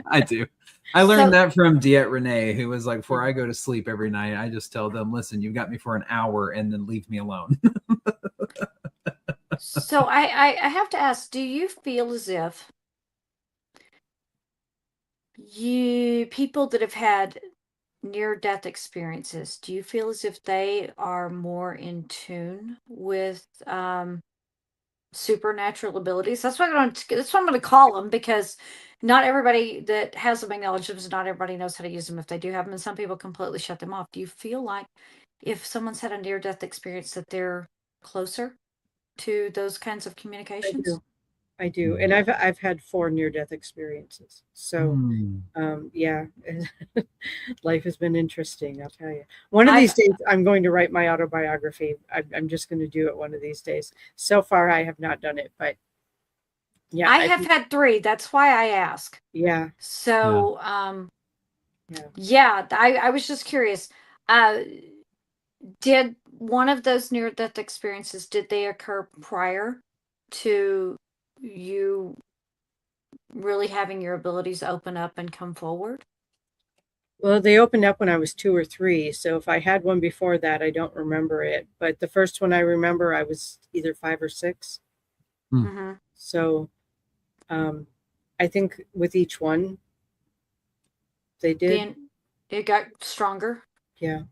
I do. I learned that from Diet Renee, who was like, before I go to sleep every night, I just tell them, listen, you've got me for an hour and then leave me alone. So I have to ask, do you feel as if people that have had near-death experiences, do you feel as if they are more in tune with supernatural abilities? That's what I'm going to call them, because not everybody that has them acknowledges them, not everybody knows how to use them if they do have them, and some people completely shut them off. Do you feel like if someone's had a near-death experience that they're closer to those kinds of communications? I do. And I've had 4 near-death experiences. So, yeah, life has been interesting, I'll tell you. One of these days, I'm going to write my autobiography. I'm just going to do it one of these days. So far, I have not done it, but yeah. I have had 3. That's why I ask. Yeah. So, I was just curious. Did one of those near-death experiences, did they occur prior to you really having your abilities open up and come forward? Well, they opened up when I was 2 or 3. So if I had one before that, I don't remember it. But the first one I remember, I was either 5 or 6. Mm-hmm. So I think with each one, they did. It got stronger. Yeah.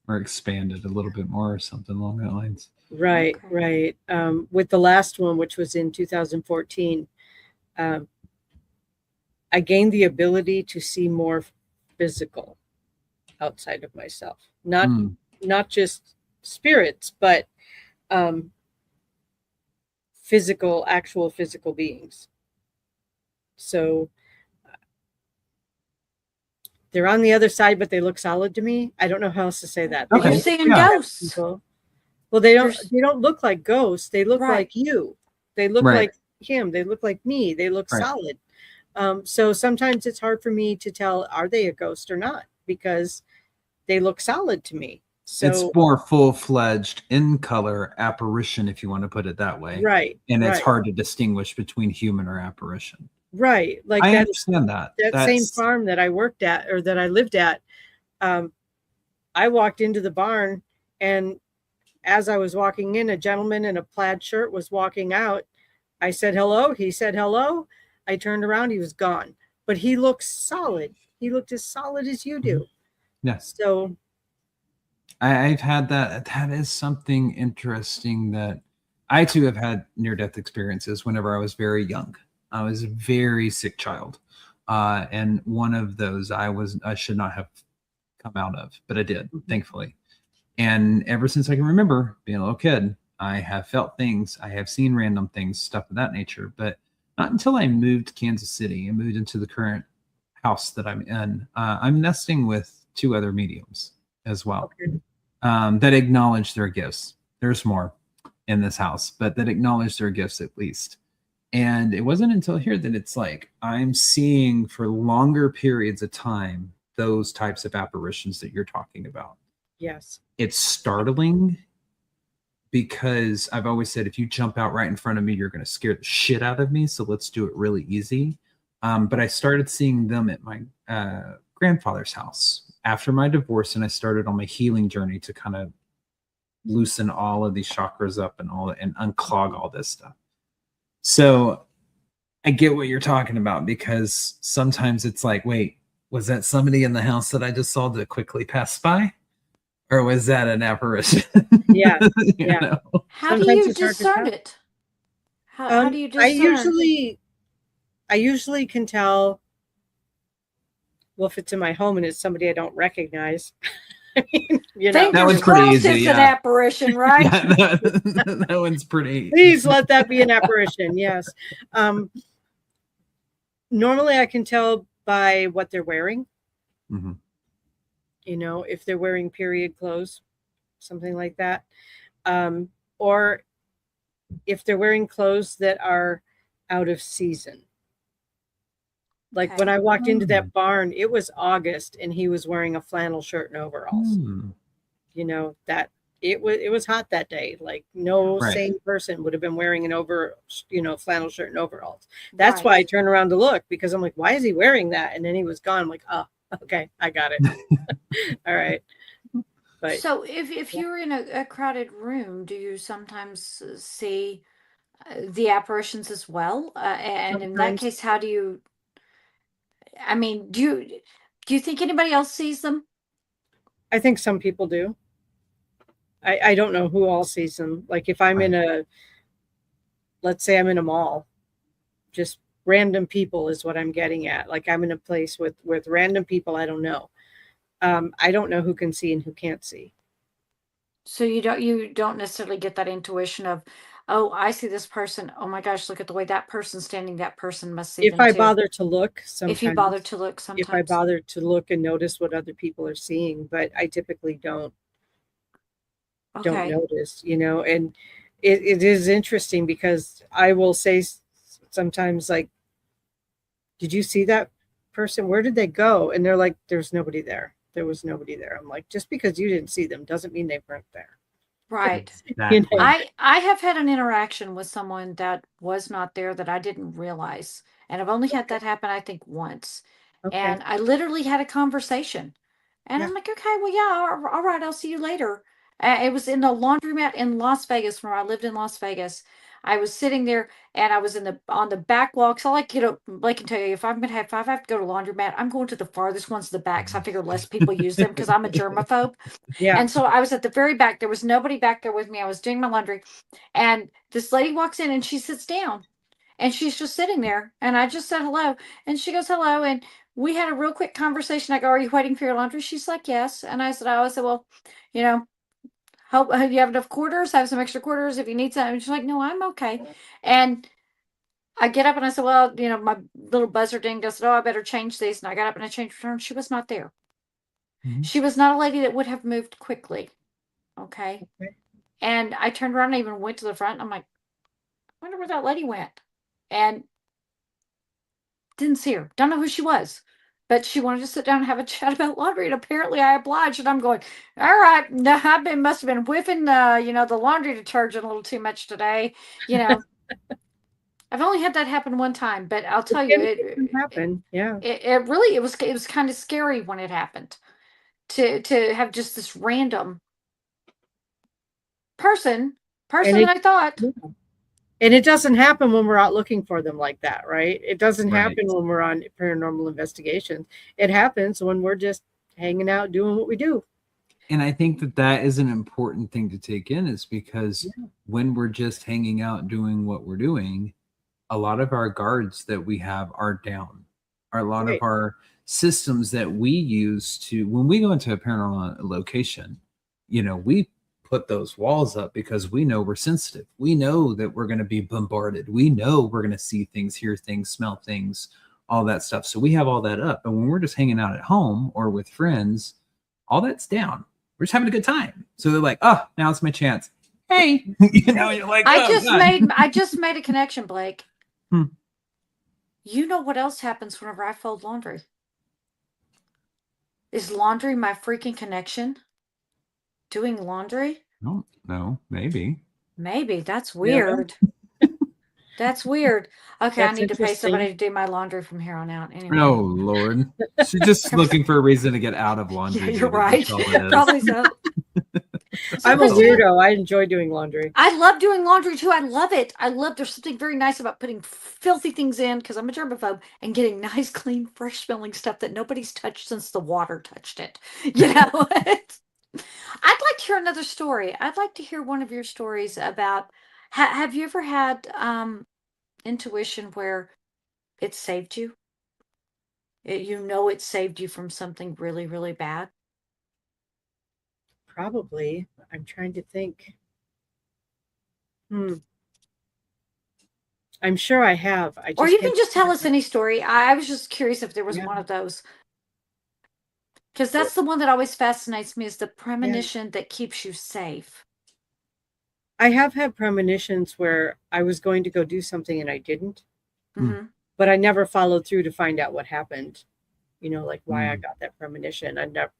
Or expanded a little bit more or something along that lines. Right, Okay. right. With the last one, which was in 2014, um, I gained the ability to see more physical outside of myself. Mm. Not just spirits, but um, actual physical beings. So they're on the other side, but they look solid to me. I don't know how else to say that. They You're Okay. don't look seeing like Yeah. ghosts. people. Well, they don't. There's They don't look like ghosts. They look right. like you. They look Right. like him. They look like me. They look Right. solid. So sometimes it's hard for me to tell, are they a ghost or not, because they look solid to me. It's So more full-fledged in color apparition, if you want to put it that way. right, And it's right, hard to distinguish between human or apparition. right. Like I that understand that. same That's farm that I worked at, or that I lived at. I walked into the barn, and as I was walking in, a gentleman in a plaid shirt was walking out. I said hello. He said hello. I turned around. He was gone. But he looked solid. He looked as solid as you do. yes. So I've had that. That is something interesting that I too have had near-death experiences whenever I was very young. I was a very sick child. And one of those I should not have come out of, but I did, thankfully. And ever since I can remember being a little kid, I have felt things, I have seen random things, stuff of that nature. But not until I moved to Kansas City and moved into the current house that I'm in. I'm nesting with 2 other mediums as well, okay. that acknowledge their gifts. There's more in this house, but that acknowledge their gifts at least. And it wasn't until here that it's like I'm seeing for longer periods of time those types of apparitions that you're talking about. Yes. It's startling because I've always said, if you jump out right in front of me, you're going to scare the shit out of me. So let's do it really easy. But I started seeing them at my grandfather's house after my divorce, and I started on my healing journey to kind of loosen all of these chakras up and unclog all this stuff. So I get what you're talking about, because sometimes it's like, wait, was that somebody in the house that I just saw that quickly passed by? Or was that an apparition? Yeah. You Yeah. know? How do Sometimes you it's hard to discern tell. it? How do you I discern? usually can tell. Well, if it's in my home and it's somebody I don't recognize, I mean, That Fingers one's pretty crossed easy, it's an yeah. apparition, right? Yeah, that one's pretty. Please let that be an apparition. Yes. Normally, I can tell by what they're wearing. Mhm. You know, if they're wearing period clothes, something like that, or if they're wearing clothes that are out of season. Like when Okay. I walked into that barn, it was August, and he was wearing a flannel shirt and overalls. Hmm. You know, that it was hot that day. Like no Right. sane person would have been wearing flannel shirt and overalls. That's Right. why I turned around to look, because I'm like, why is he wearing that? And then he was gone. I'm like, oh, okay, I got it. All right. But So if you're in a crowded room, do you sometimes see the apparitions as well? And in that sometimes case, how do you? I mean, do you think anybody else sees them? I think some people do. I don't know who all sees them. Like if I'm Right. let's say I'm in a mall, just random people is what I'm getting at. Like I'm in a place with random people I don't know. I don't know who can see and who can't see. So you don't necessarily get that intuition of, oh, I see this person. Oh my gosh, look at the way that person's standing. That person must see If them I too. bother to look, If you bother sometimes. to look, If I sometimes. bother to look and notice what other people are seeing, but I typically don't Okay. notice, and it is interesting, because I will say sometimes, like, did you see that person? Where did they go? And they're like, there's nobody there. There was nobody there. I'm like, just because you didn't see them doesn't mean they weren't there. Right. Exactly. I have had an interaction with someone that was not there that I didn't realize. And I've only had that happen, I think, once. Okay. And I literally had a conversation. And Yeah. I'm like, okay, well, yeah, all right, I'll see you later. It was in the laundromat in Las Vegas, where I lived in Las Vegas. I was sitting there, and I was on the back wall. Cause I like, can tell you, if I have to go to laundromat, I'm going to the farthest ones to the back. So I figure less people use them because I'm a germaphobe. Yeah. And so I was at the very back. There was nobody back there with me. I was doing my laundry, and this lady walks in and she sits down, and she's just sitting there. And I just said hello, and she goes hello, and we had a real quick conversation. I go, "Are you waiting for your laundry?" She's like, "Yes." And I said, "Oh," I said, "Well, you know, hope you have enough quarters. I have some extra quarters if you need some." And she's like, "No, I'm okay." And I get up and I said, "Well, my little buzzer dinged." I said, "Oh, I better change these." And I got up and I changed her, and she was not there. Mhm. She was not a lady that would have moved quickly. Okay. Okay. And I turned around and even went to the front. And I'm like, I wonder where that lady went. And didn't see her. Don't know who she was. But she wanted to sit down and have a chat about laundry. And apparently I obliged. And I'm going, all right, no, must have been whiffing the laundry detergent a little too much today. I've only had that happen one time, but I'll tell you, It can happen. Yeah. it really, it was kind of scary when it happened to have just this random person And that I thought. yeah. And it doesn't happen when we're out looking for them like that, right? It doesn't Right. happen when we're on paranormal investigations. It happens when we're just hanging out doing what we do. And I think that is an important thing to take in, is because Yeah. when we're just hanging out doing what we're doing, a lot of our guards that we have are down. A lot Right. of our systems that we use when we go into a paranormal location, we put those walls up because we know we're sensitive. We know that we're going to be bombarded. We know we're going to see things, hear things, smell things, all that stuff. So we have all that up. And when we're just hanging out at home or with friends, all that's down. We're just having a good time. So they're like, "Oh, now it's my chance." Hey, you're like, I "Oh, God." I just made a connection, Blake. Hmm. You know what else happens whenever I fold laundry? Is laundry my freaking connection? Doing laundry? No, maybe. Maybe. That's Yeah. weird. That's weird. Okay, I That's need to pay somebody interesting. to do my laundry from here on out. Anyway. Oh, Lord. She's just looking for a reason to get out of laundry. Yeah, you're duty. right. That's all it is. Probably so. I'm a Kristina, weirdo. I enjoy doing laundry. I love doing laundry too. I love it. There's something very nice about putting filthy things in, because I'm a germaphobe, and getting nice, clean, fresh smelling stuff that nobody's touched since the water touched it. I'd like to hear another story. I'd like to hear one of your stories about, have you ever had intuition where it saved you? It saved you from something really, really bad? Probably. I'm trying to think. I'm sure I have. Or you can can't just tell think us of it. any story. I was just curious if there was Yeah. one of those. Because that's the one that always fascinates me, is the premonition that keeps you safe. I have had premonitions where I was going to go do something and I didn't, Mm-hmm. but I never followed through to find out what happened. Like why I Mm. got that premonition. I never,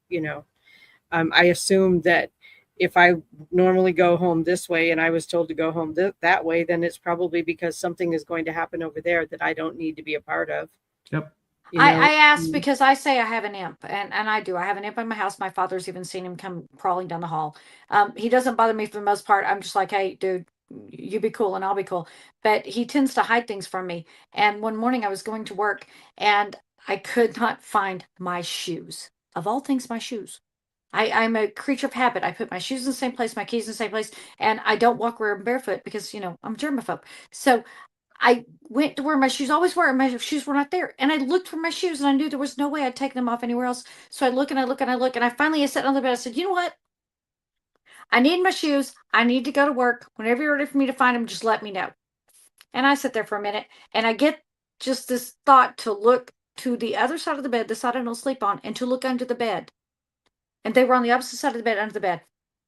I assumed that if I normally go home this way and I was told to go home that way, then it's probably because something is going to happen over there that I don't need to be a part of. Yep. I asked because I say I have an imp, and I do. I have an imp in my house. My father's even seen him come crawling down the hall. He doesn't bother me for the most part. I'm just like, hey, dude, you be cool and I'll be cool. But he tends to hide things from me. And one morning I was going to work and I could not find my shoes. Of all things, my shoes. I'm a creature of habit. I put my shoes in the same place, my keys in the same place, and I don't walk around barefoot because, I'm germaphobe. So I went to where my shoes always were, and my shoes were not there. And I looked for my shoes, and I knew there was no way I'd take them off anywhere else. So I look and I look and I look, and I finally sat on the bed. I said, "You know what? I need my shoes. I need to go to work. Whenever you're ready for me to find them, just let me know." And I sit there for a minute, and I get just this thought to look to the other side of the bed, the side I don't sleep on, and to look under the bed. And they were on the opposite side of the bed, under the bed.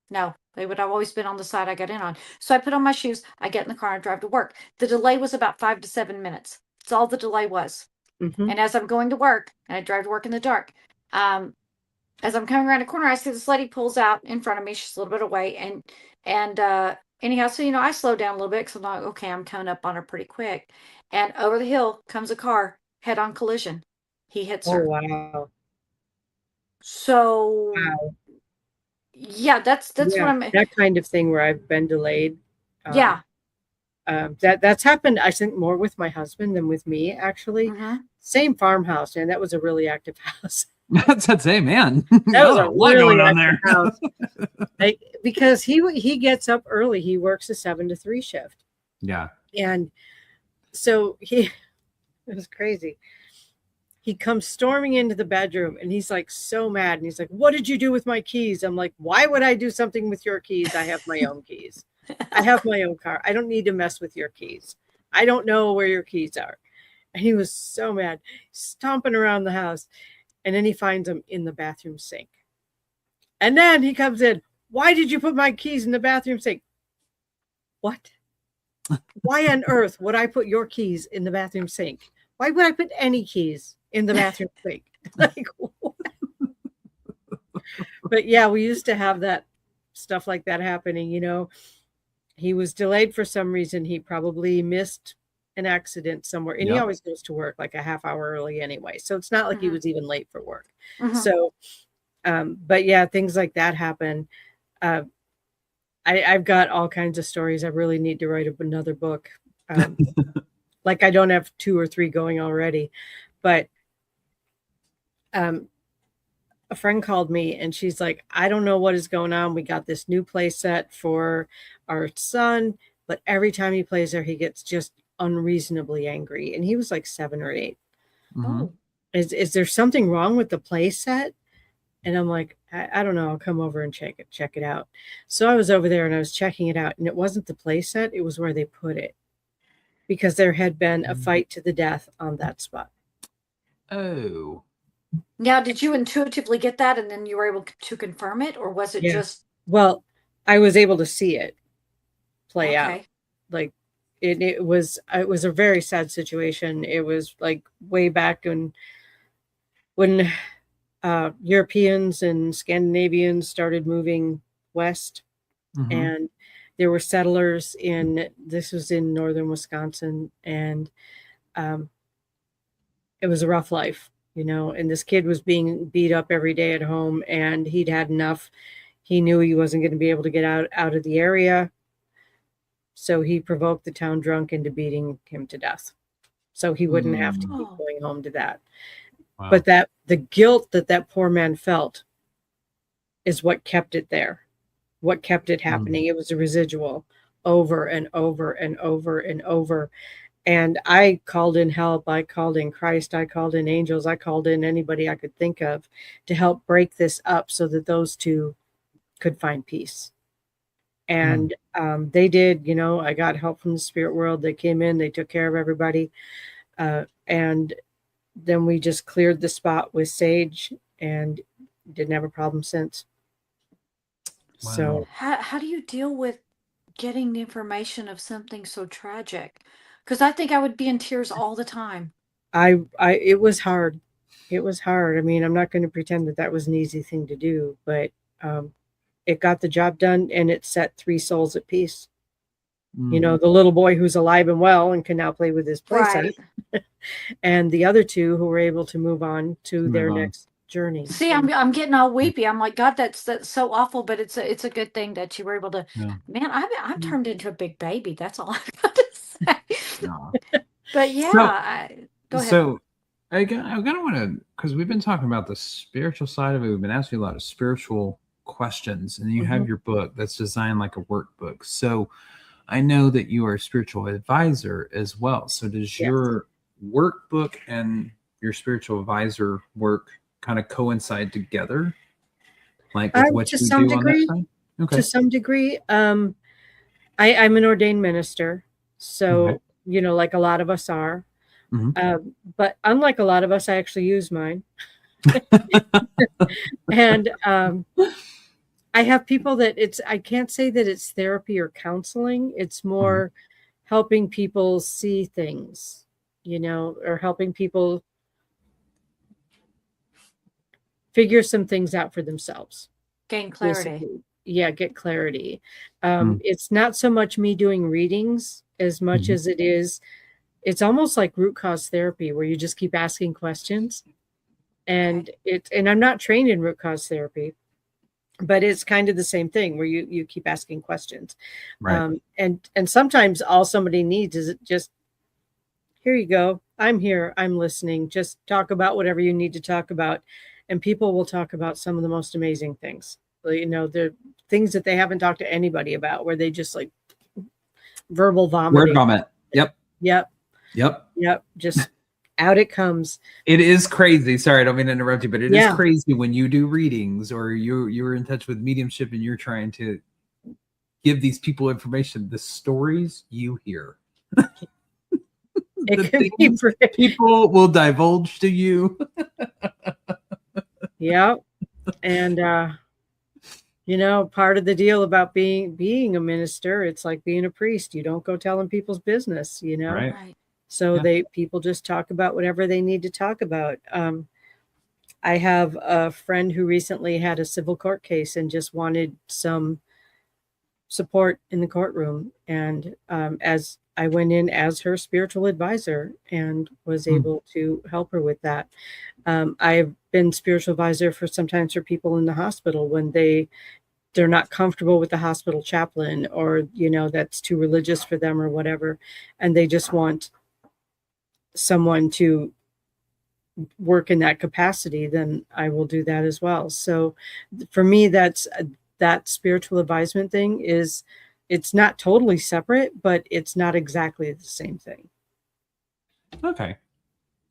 No, they would have always been on the side I got in on. So I put on my shoes, I get in the car, and I drive to work. The delay was about 5 to 7 minutes. That's all the delay was. Mhm. And as I'm going to work, and I drive to work in the dark, as I'm coming around a corner, I see this lady pulls out in front of me. She's a little bit away, and anyhow, so I slow down a little bit because I'm like, okay, I'm coming up on her pretty quick. And over the hill comes a car, head-on collision. He hits Oh her. wow. So Wow. Yeah, that's what I'm. That kind of thing where I've been delayed. Yeah. That's happened, I think, more with my husband than with me, actually. Same farmhouse, and that was a really active house. That's hey, man. That was a lot really going on active there. house. Because he gets up early. He works a 7 to 3 shift. Yeah. And so it was crazy. He comes storming into the bedroom and he's like so mad. And he's like, "What did you do with my keys?" I'm like, "Why would I do something with your keys? I have my own keys. I have my own car. I don't need to mess with your keys. I don't know where your keys are." And he was so mad, stomping around the house. And then he finds them in the bathroom sink. And then he comes in, "Why did you put my keys in the bathroom sink?" What? Why on earth would I put your keys in the bathroom sink? Why would I put any keys in the bathroom sink? Like, what? But yeah, we used to have that stuff like that happening. He was delayed for some reason. He probably missed an accident somewhere, and he always goes to work like a half hour early anyway. So it's not like he was even late for work. So, but yeah, things like that happen. I've got all kinds of stories. I really need to write another book. Like I don't have 2 or 3 going already, but a friend called me and she's like, "I don't know what is going on. We got this new play set for our son, but every time he plays there, he gets just unreasonably angry." And he was like 7 or 8. Oh. Is there something wrong with the play set? And I'm like, I don't know. I'll come over and check it out. So I was over there and I was checking it out, and it wasn't the play set. It was where they put it, because there had been a fight to the death on that spot. Oh. Now, did you intuitively get that and then you were able to confirm it, or was it just? Well, I was able to see it play out. Like it was a very sad situation. It was like way back when Europeans and Scandinavians started moving west, and there were settlers this was in northern Wisconsin, and it was a rough life, and this kid was being beat up every day at home, and he'd had enough. He knew he wasn't going to be able to get out of the area. So he provoked the town drunk into beating him to death. So he wouldn't have to keep going home to that. Wow. But the guilt that poor man felt is what kept it there, what kept it happening. It was a residual over and over and over and over. And I called in help. I called in Christ. I called in angels. I called in anybody I could think of to help break this up so that those two could find peace. And they did. I got help from the spirit world. They came in. They took care of everybody. And then we just cleared the spot with sage and didn't have a problem since. Wow. So how do you deal with getting the information of something so tragic? Because I think I would be in tears all the time. It was hard. It was hard. I mean, I'm not going to pretend that was an easy thing to do, but it got the job done, and it set 3 souls at peace. The little boy who's alive and well and can now play with his playset, and the other 2 who were able to move on to their next journey. See, I'm getting all weepy. I'm like, God, that's so awful, but it's a good thing that you were able to. Yeah. Man, I'm turned into a big baby. That's all I've got to say. No. But yeah, go ahead. So I kind of want to, because we've been talking about the spiritual side of it. We've been asking you a lot of spiritual questions, and you have your book that's designed like a workbook. So I know that you are a spiritual advisor as well. So does your workbook and your spiritual advisor work kind of coincide together? Like with what you do on that side? Okay. To some degree. I'm an ordained minister. So, like a lot of us are. But unlike a lot of us, I actually use mine. And I have people that I can't say that it's therapy or counseling. It's more helping people see things, or helping people figure some things out for themselves. Gain clarity. Basically. Yeah, get clarity. It's not so much me doing readings as much as it's almost like root cause therapy, where you just keep asking questions. And I'm not trained in root cause therapy. but it's kind of the same thing where you keep asking questions. Right. And sometimes all somebody needs is just, here you go. I'm here. I'm listening. Just talk about whatever you need to talk about. And people will talk about some of the most amazing things. You know, the things that they haven't talked to anybody about, where they just like verbal vomiting. Word vomit. Yep. Yep. Yep. Yep. Just out it comes. It is crazy. Sorry, I don't mean to interrupt you, but it is Yeah. crazy when you do readings or you're in touch with mediumship and you're trying to give these people information. The stories you hear. It The can be things people will divulge to you. Yeah. And you know, part of the deal about being a minister, it's like being a priest. You don't go telling people's business, you know. Right. Right. So Yeah. people just talk about whatever they need to talk about. I have a friend who recently had a civil court case and just wanted some support in the courtroom. And as I went in as her spiritual advisor and was able to help her with that. I've been spiritual advisor sometimes for people in the hospital when they're not comfortable with the hospital chaplain, or, you know, that's too religious for them or whatever. And they just want someone to work in that capacity, then I will do that as well. So for me, that spiritual advisement thing it's not totally separate, but it's not exactly the same thing. Okay.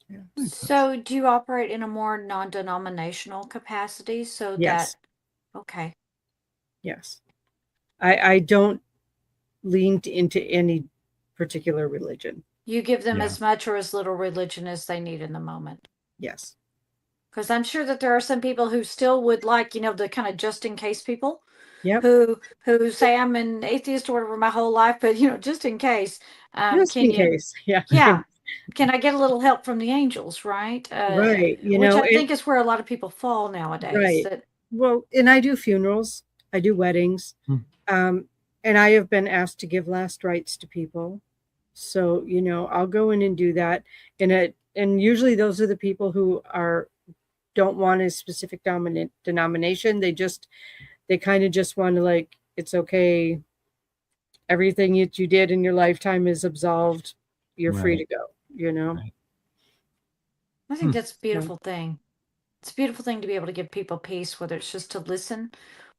Yeah. So do you operate in a more non-denominational capacity so Yes. that, okay. Yes. I don't lean into any particular religion. You give them Yeah. as much or as little religion as they need in the moment. Yes. Because I'm sure that there are some people who still would like, you know, the kind of just in case people Yep. who say I'm an atheist or whatever my whole life, but you know, just in case. Just Can in you? case. Yeah. Yeah. Can I get a little help from the angels, right? Right. You Which know, I think is where a lot of people fall nowadays. right. That Well, and I do funerals, I do weddings. And I have been asked to give last rites to people. So, you know, I'll go in and do that. And usually those are the people who don't want a specific denomination. They kind of just want to, like, it's okay. Everything that you did in your lifetime is absolved. You're free to go, you know? Right. I think that's a beautiful thing. It's a beautiful thing to be able to give people peace, whether it's just to listen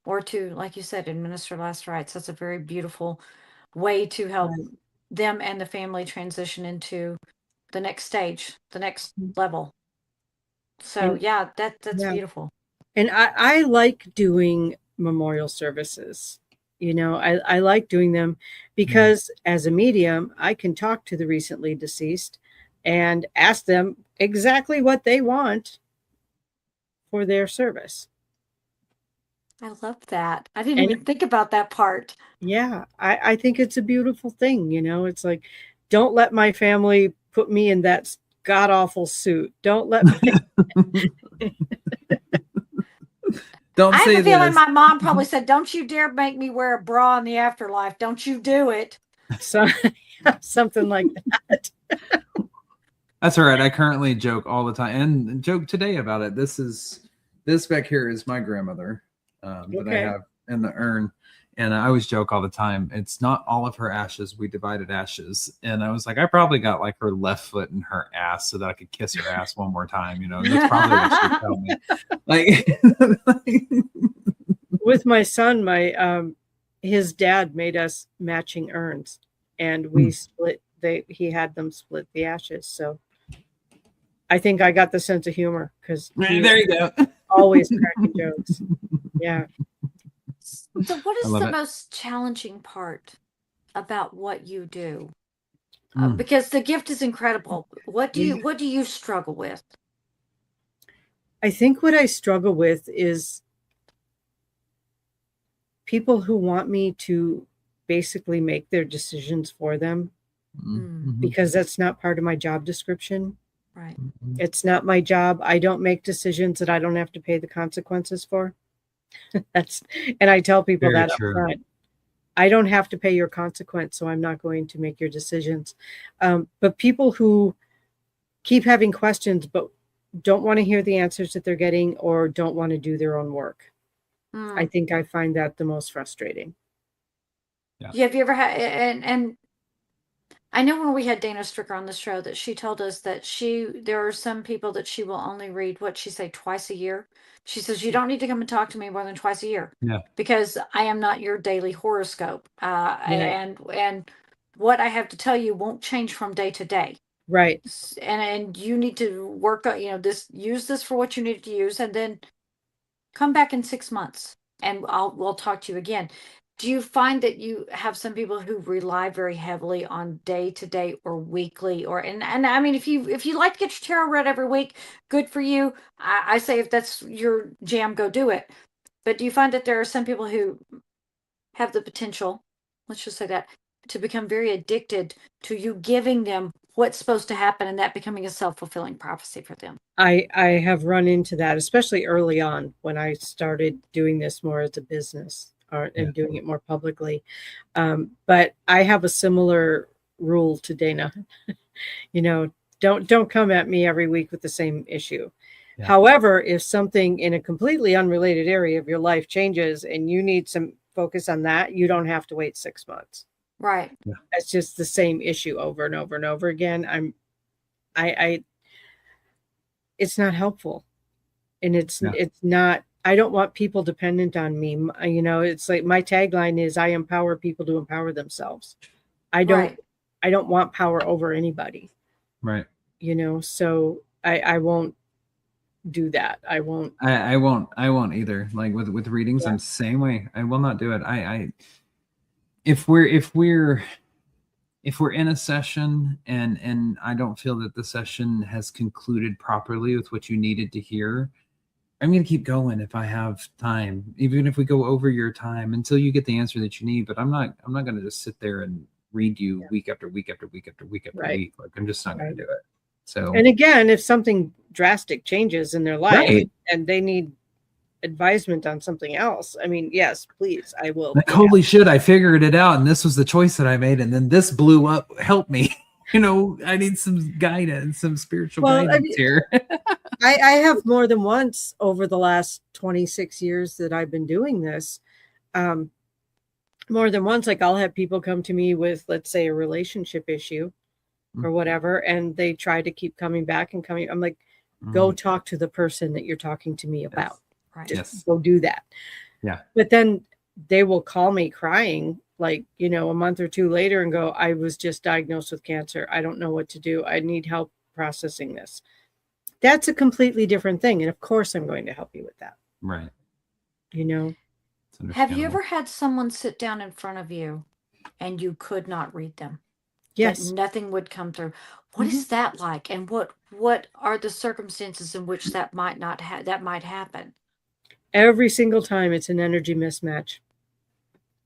or to, like you said, administer last rites. That's a very beautiful way to help Right. them and the family transition into the next stage, the next level. So And- yeah, that's yeah. beautiful. And I like doing memorial services. You know, I like doing them because as a medium, I can talk to the recently deceased and ask them exactly what they want for their service. I love that. I didn't And- even think about that part. Yeah, I think it's a beautiful thing. You know, it's like, don't let my family put me in that god awful suit. Don't let Don't I say have a feeling this. my mom probably said, "Don't you dare make me wear a bra in the afterlife. Don't you do it." something like that. That's all right. I currently joke all the time and joke today about it. This back here is my grandmother that I have in the urn. And I always joke all the time. It's not all of her ashes. We divided ashes. And I was like, I probably got like her left foot in her ass so that I could kiss her ass one more time. You know, that's probably what she told me. Like With my son, his dad made us matching urns, and we split. He had them split the ashes. So I think I got the sense of humor because there you go. Always cracking jokes. Yeah. So what is love the it. most challenging part about what you do? Mm. Because the gift is incredible. What do you struggle with? I think what I struggle with is people who want me to basically make their decisions for them, because that's not part of my job description. Right. It's not my job. I don't make decisions that I don't have to pay the consequences for. And I tell people Very that true. up front. I don't have to pay your consequence, so I'm not going to make your decisions. But people who keep having questions but don't want to hear the answers that they're getting or don't want to do their own work. I think I find that the most frustrating. Yeah. Have you ever had, and I know when we had Dana Stricker on the show that she told us that there are some people that she will only read, what she say, twice a year. She says, you don't need to come and talk to me more than twice a year. Yeah. Because I am not your daily horoscope. And what I have to tell you won't change from day to day. Right. And you need to work on, use this for what you need to use, and then come back in 6 months and we'll talk to you again. Do you find that you have some people who rely very heavily on day to day or weekly, and I mean, if you like to get your tarot read every week, good for you. I say if that's your jam, go do it. But do you find that there are some people who have the potential, let's just say that, to become very addicted to you giving them what's supposed to happen and that becoming a self-fulfilling prophecy for them? I have run into that, especially early on when I started doing this more as a business and doing it more publicly. But I have a similar rule to Dana. Don't come at me every week with the same issue. Yeah. However, if something in a completely unrelated area of your life changes and you need some focus on that, you don't have to wait 6 months. Right. Yeah. It's just the same issue over and over and over again. It's not helpful. And it's not, I don't want people dependent on me. It's like my tagline is I empower people to empower themselves. I don't want power over anybody. Right. So I won't do that. I won't either. Like with readings, I'm the same way. I will not do it. If we're in a session and I don't feel that the session has concluded properly with what you needed to hear, I'm going to keep going if I have time, even if we go over your time until you get the answer that you need. But I'm not going to just sit there and read you week after week after week after week after week. Like I'm just not going to do it. So, and again, if something drastic changes in their life and they need advisement on something else, I mean, yes, please, I will. Like, holy shit, I figured it out and this was the choice that I made and then this blew up. Help me. I need some guidance, some spiritual guidance here. I have more than once over the last 26 years that I've been doing this. More than once, like I'll have people come to me with, let's say, a relationship issue or whatever, and they try to keep coming back and coming. I'm like, go talk to the person that you're talking to me about. Right. Just go do that. Yeah. But then they will call me crying, like, a month or two later and go, I was just diagnosed with cancer. I don't know what to do. I need help processing this. That's a completely different thing. And of course, I'm going to help you with that. Right. Have you ever had someone sit down in front of you and you could not read them? Yes. Nothing would come through. What is that like? And what are the circumstances in which that might happen? Every single time it's an energy mismatch.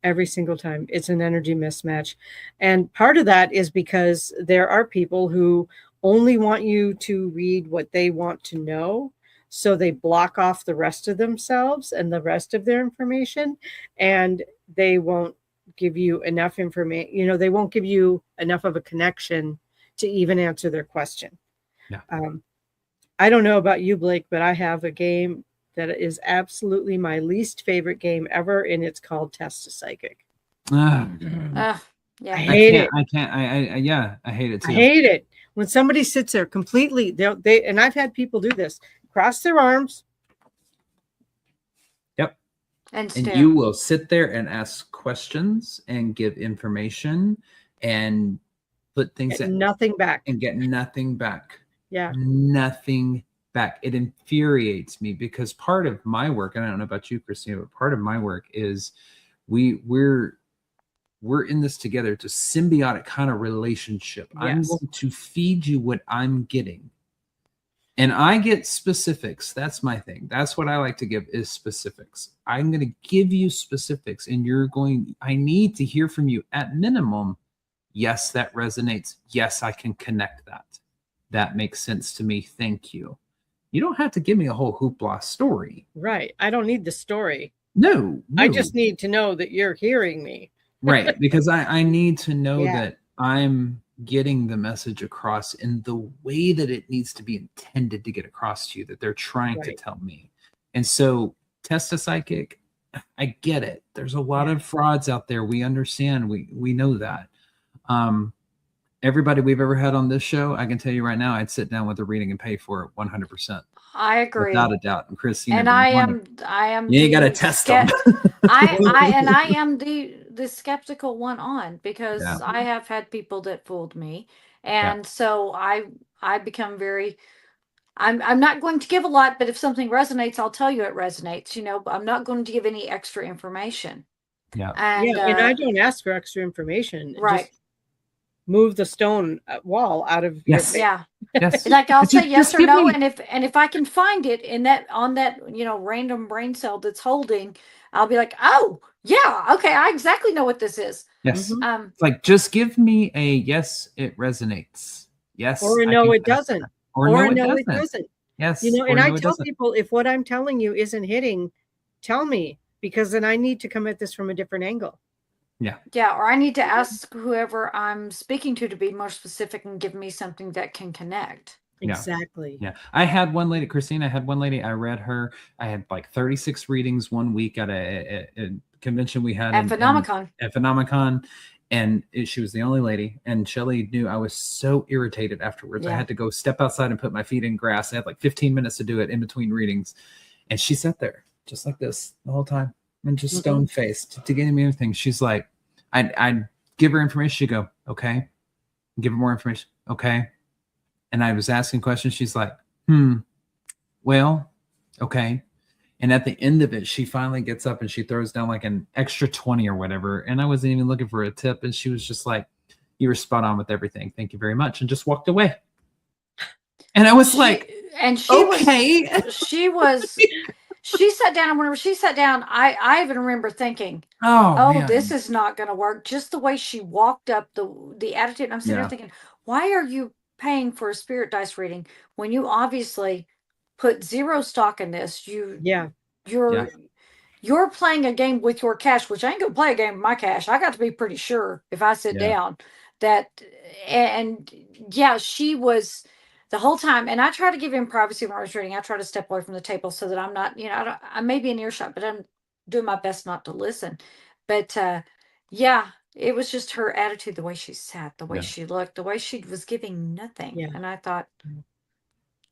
Every single time it's an energy mismatch. And part of that is because there are people who only want you to read what they want to know. So they block off the rest of themselves and the rest of their information, and they won't give you enough information. They won't give you enough of a connection to even answer their question. Yeah. I don't know about you, Blake, but I have a game that is absolutely my least favorite game ever, and it's called Test a Psychic. Yeah. I hate it. I can't. I hate it too. I hate it when somebody sits there completely. They and I've had people do this: cross their arms. Yep. And you will sit there and ask questions and give information and put things in nothing back and get nothing back. Yeah. Nothing back. It infuriates me because part of my work, and I don't know about you, Kristina, but part of my work is we're in this together. It's a symbiotic kind of relationship. Yes. I'm going to feed you what I'm getting. And I get specifics. That's my thing. That's what I like to give is specifics. I'm going to give you specifics and I need to hear from you at minimum. Yes, that resonates. Yes, I can connect that. That makes sense to me. Thank you. You don't have to give me a whole hoopla story. Right. I don't need the story. No. I just need to know that you're hearing me. Right. Because I need to know that I'm getting the message across in the way that it needs to be intended to get across to you, that they're trying to tell me. And so Test a Psychic, I get it. There's a lot of frauds out there. We understand. We know that. Everybody we've ever had on this show, I can tell you right now, I'd sit down with a reading and pay for it 100%. I agree. Without a doubt. And Kristina, And I am you ain't got to test them. I am the skeptical one on, because I have had people that fooled me. And so I become very, I'm not going to give a lot, but if something resonates, I'll tell you it resonates, but I'm not going to give any extra information. Yeah. And I don't ask for extra information. Right. Just move the stone wall out of your face. Yeah. Yes. Like I'll say yes or no, me. and if I can find it in that on that random brain cell that's holding, I'll be like, oh yeah, okay, I exactly know what this is. Yes. It's like, just give me a yes, it resonates. Yes. Or a no, it doesn't. Or no, it doesn't. Yes. And I tell people, if what I'm telling you isn't hitting, tell me, because then I need to come at this from a different angle. Yeah. Yeah. Or I need to ask whoever I'm speaking to be more specific and give me something that can connect. Exactly. Yeah. I had one lady, Kristina, I read her. I had like 36 readings one week at a convention we had at Phenomenon. And she was the only lady. And Shelly knew I was so irritated afterwards. I had to go step outside and put my feet in grass. I had like 15 minutes to do it in between readings. And she sat there just like this the whole time and just stone faced to give me anything. She's like, I'd give her information. She'd go, okay. Give her more information. Okay. And I was asking questions. She's like, well, okay. And at the end of it, she finally gets up and she throws down like an extra 20 or whatever. And I wasn't even looking for a tip. And she was just like, you were spot on with everything. Thank you very much. And just walked away. And I was she sat down, and whenever she sat down, I even remember thinking, man, this is not going to work. Just the way she walked up, the attitude. And I'm sitting there thinking, why are you paying for a spirit dice reading when you obviously put zero stock in this? You're playing a game with your cash, which I ain't gonna play a game with my cash. I got to be pretty sure if I sit down that, and she was the whole time. And I try to give him privacy when I was reading. I try to step away from the table so that I'm not, I may be in earshot, but I'm doing my best not to listen. But it was just her attitude, the way she sat, the way she looked, the way she was giving nothing. Yeah. And I thought,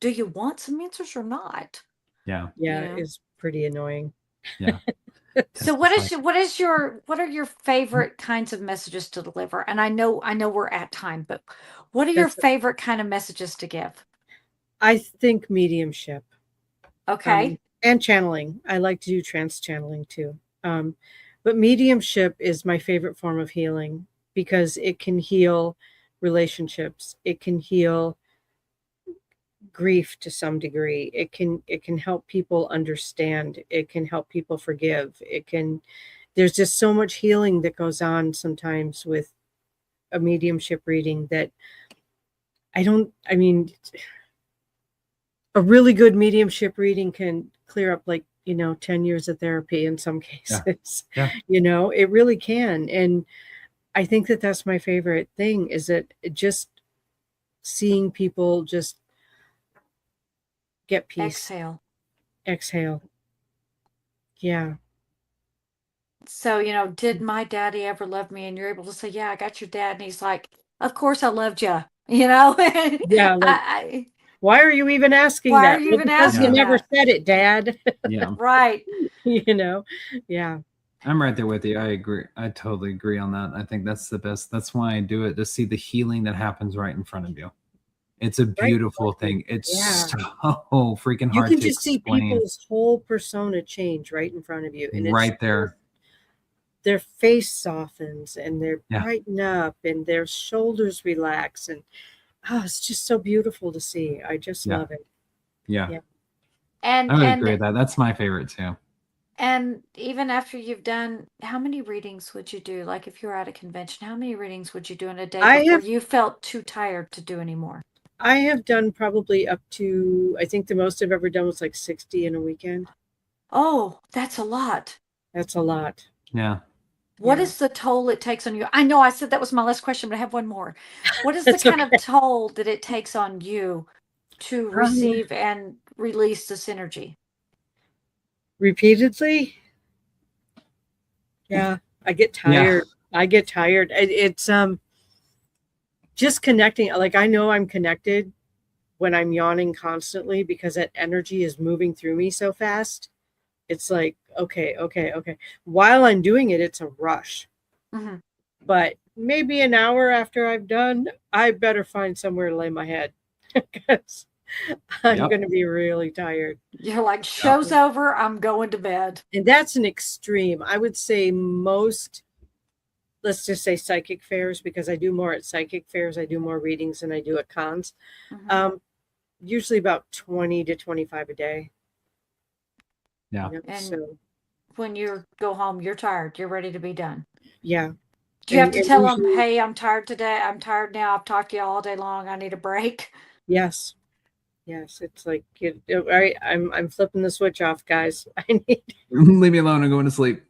do you want some answers or not? Yeah. It's pretty annoying. Yeah. So what are your favorite kinds of messages to deliver? And I know we're at time, but what are your favorite kind of messages to give? I think mediumship. Okay. And channeling. I like to do trance channeling too. But mediumship is my favorite form of healing because it can heal relationships. It can heal grief to some degree. It can help people understand. It can help people forgive. There's just so much healing that goes on sometimes with a mediumship reading that a really good mediumship reading can clear up 10 years of therapy in some cases. Yeah. It really can. And I think that that's my favorite thing, is that just seeing people just get peace. Exhale. Yeah. So, did my daddy ever love me? And you're able to say, yeah, I got your dad. And he's like, of course I loved you, Yeah. Why are you even asking that? Because you never said it, Dad. Yeah. Right. Yeah. I'm right there with you. I agree. I totally agree on that. I think that's the best. That's why I do it, to see the healing that happens right in front of you. It's a beautiful thing. It's so freaking hard to explain. You can just see people's whole persona change right in front of you. And right there. Their face softens and they're brighten up and their shoulders relax. And it's just so beautiful to see. I just love it. Yeah. And I would agree with that. That's my favorite too. And even after you've done, how many readings would you do? Like if you're at a convention, how many readings would you do in a day before you felt too tired to do anymore? I have done probably up to, I think the most I've ever done was like 60 in a weekend. Oh, that's a lot. That's a lot. Yeah. What is the toll it takes on you? I know I said that was my last question, but I have one more. What is the kind of toll that it takes on you to receive and release this energy? Repeatedly? Yeah, I get tired. I get tired. It's just connecting. Like, I know I'm connected when I'm yawning constantly because that energy is moving through me so fast. It's like, okay. While I'm doing it, it's a rush. Mm-hmm. But maybe an hour after I've done, I better find somewhere to lay my head because I'm going to be really tired. You're like, show's over, I'm going to bed. And that's an extreme. I would say most, let's just say psychic fairs, because I do more at psychic fairs. I do more readings than I do at cons. Mm-hmm. Usually about 20 to 25 a day. Yeah. And so when you go home, you're tired. You're ready to be done. Yeah. Do you have to tell them, hey, I'm tired today. I'm tired now. I've talked to you all day long. I need a break. Yes. It's like, I'm flipping the switch off, guys. Leave me alone. I'm going to sleep.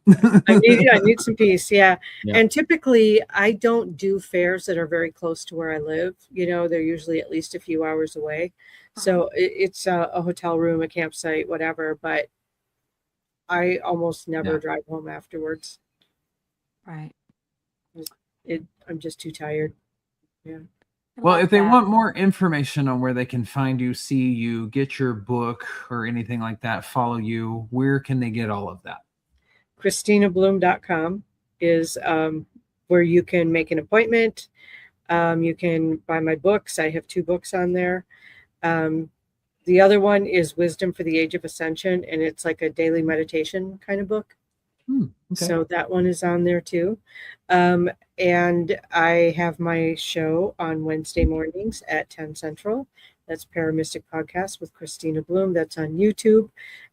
I need some peace. Yeah. And typically I don't do fairs that are very close to where I live. They're usually at least a few hours away. So it's a hotel room, a campsite, whatever. But I almost never drive home afterwards. Right. I'm just too tired. Yeah. Well, if they want more information on where they can find you, see you, get your book or anything like that, follow you, where can they get all of that? KristinaBloom.com is where you can make an appointment. You can buy my books. I have 2 books on there. The other one is Wisdom for the Age of Ascension, and it's like a daily meditation kind of book. Okay. So that one is on there too. And I have my show on Wednesday mornings at 10 Central. That's ParaMystic Podcast with Kristina Bloom. That's on YouTube.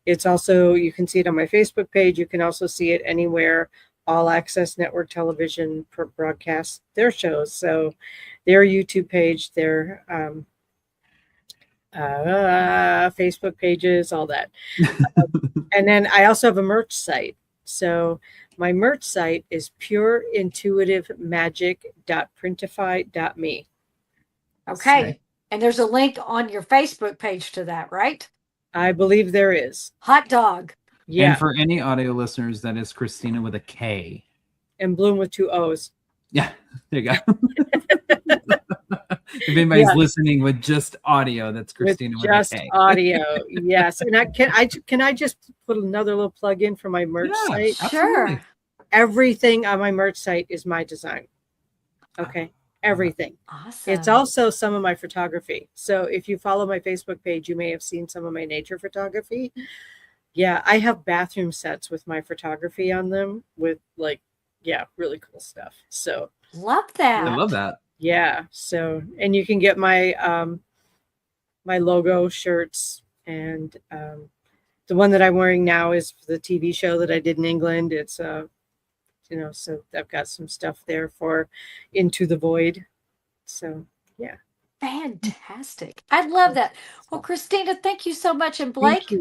It's also, you can see it on my Facebook page. You can also see it anywhere All Access Network Television broadcasts their shows. So their YouTube page, their Facebook pages, all that. And then I also have a merch site. So my merch site is pureintuitivemagic.printify.me. Okay. And there's a link on your Facebook page to that, right? I believe there is. Hot dog. Yeah. And for any audio listeners, that is Kristina with a K. And Bloom with 2 O's. Yeah, there you go. If anybody's listening with just audio, that's Kristina with just a K. audio. Yes. And can I just put another little plug in for my merch site? Sure. Everything on my merch site is my design. Okay. Everything. Awesome. It's also some of my photography. So if you follow my Facebook page, you may have seen some of my nature photography. Yeah, I have bathroom sets with my photography on them with really cool stuff. So love that. I love that. Yeah. So, and you can get my my logo shirts, and the one that I'm wearing now is the TV show that I did in England. It's so I've got some stuff there for Into the Void. So yeah. Fantastic. I love that. Well, Kristina, thank you so much. And Blake,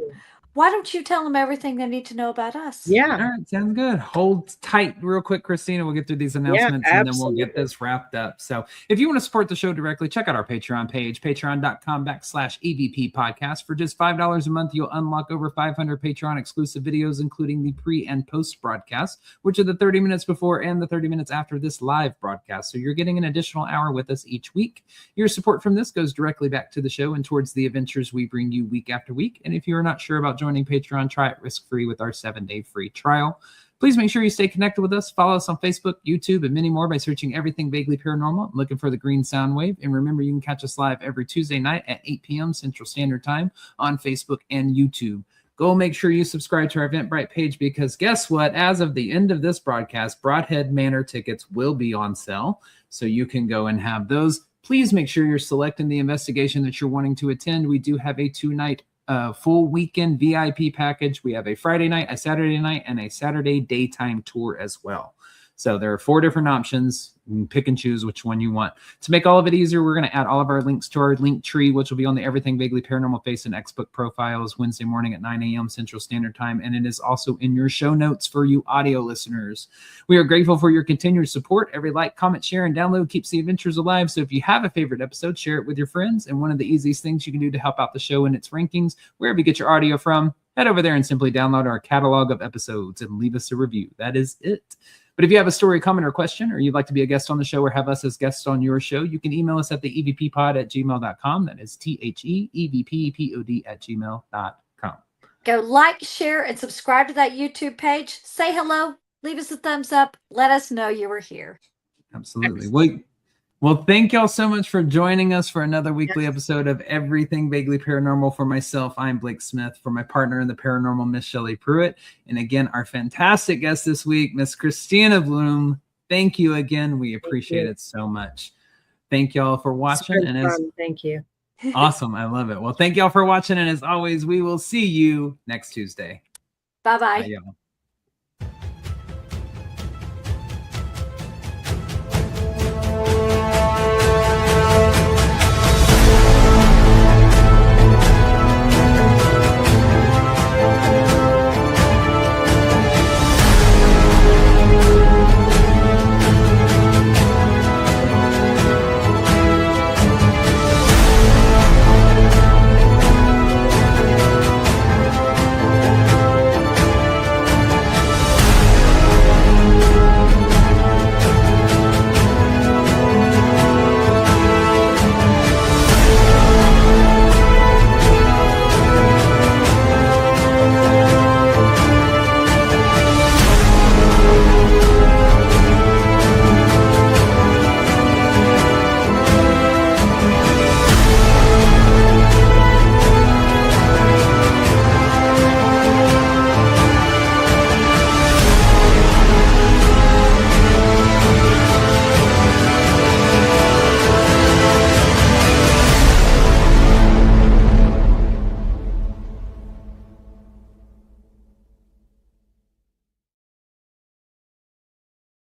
why don't you tell them everything they need to know about us? Yeah. All right. Sounds good. Hold tight real quick, Kristina. We'll get through these announcements and then we'll get this wrapped up. So if you want to support the show directly, check out our Patreon page, patreon.com/AVP podcast. For just $5 a month, you'll unlock over 500 Patreon exclusive videos, including the pre and post broadcast, which are the 30 minutes before and the 30 minutes after this live broadcast. So you're getting an additional hour with us each week. Your support from this goes directly back to the show and towards the adventures we bring you week after week. And if you're not sure about joining Patreon, try it risk-free with our 7-day free trial. Please make sure you stay connected with us. Follow us on Facebook, YouTube, and many more by searching Everything Vaguely Paranormal, looking for the green sound wave. And remember, you can catch us live every Tuesday night at 8 p.m. Central Standard Time on Facebook and YouTube. Go make sure you subscribe to our Eventbrite page, because guess what? As of the end of this broadcast, Broadhead Manor tickets will be on sale, so you can go and have those. Please make sure you're selecting the investigation that you're wanting to attend. We do have a 2-night full weekend VIP package. We have a Friday night, a Saturday night, and a Saturday daytime tour as well. So there are 4 different options. You can pick and choose which one you want. To make all of it easier, we're going to add all of our links to our link tree, which will be on the Everything Vaguely Paranormal Face and X-Book profiles Wednesday morning at 9 a.m. Central Standard Time. And it is also in your show notes for you audio listeners. We are grateful for your continued support. Every like, comment, share, and download keeps the adventures alive. So if you have a favorite episode, share it with your friends. And one of the easiest things you can do to help out the show in its rankings, wherever you get your audio from, head over there and simply download our catalog of episodes and leave us a review. That is it. But if you have a story, comment, or question, or you'd like to be a guest on the show or have us as guests on your show, you can email us at the evppod@gmail.com. That is THEEVPPOD@gmail.com. Go like, share, and subscribe to that YouTube page. Say hello. Leave us a thumbs up. Let us know you were here. Absolutely. Well, thank y'all so much for joining us for another weekly episode of Everything Vaguely Paranormal. For myself, I'm Blake Smith. For my partner in the paranormal, Miss Shelley Pruitt. And again, our fantastic guest this week, Miss Kristina Bloom. Thank you again. We appreciate it so much. Thank y'all for watching. Thank you. Awesome. I love it. Well, thank y'all for watching. And as always, we will see you next Tuesday. Bye-bye. Bye, y'all.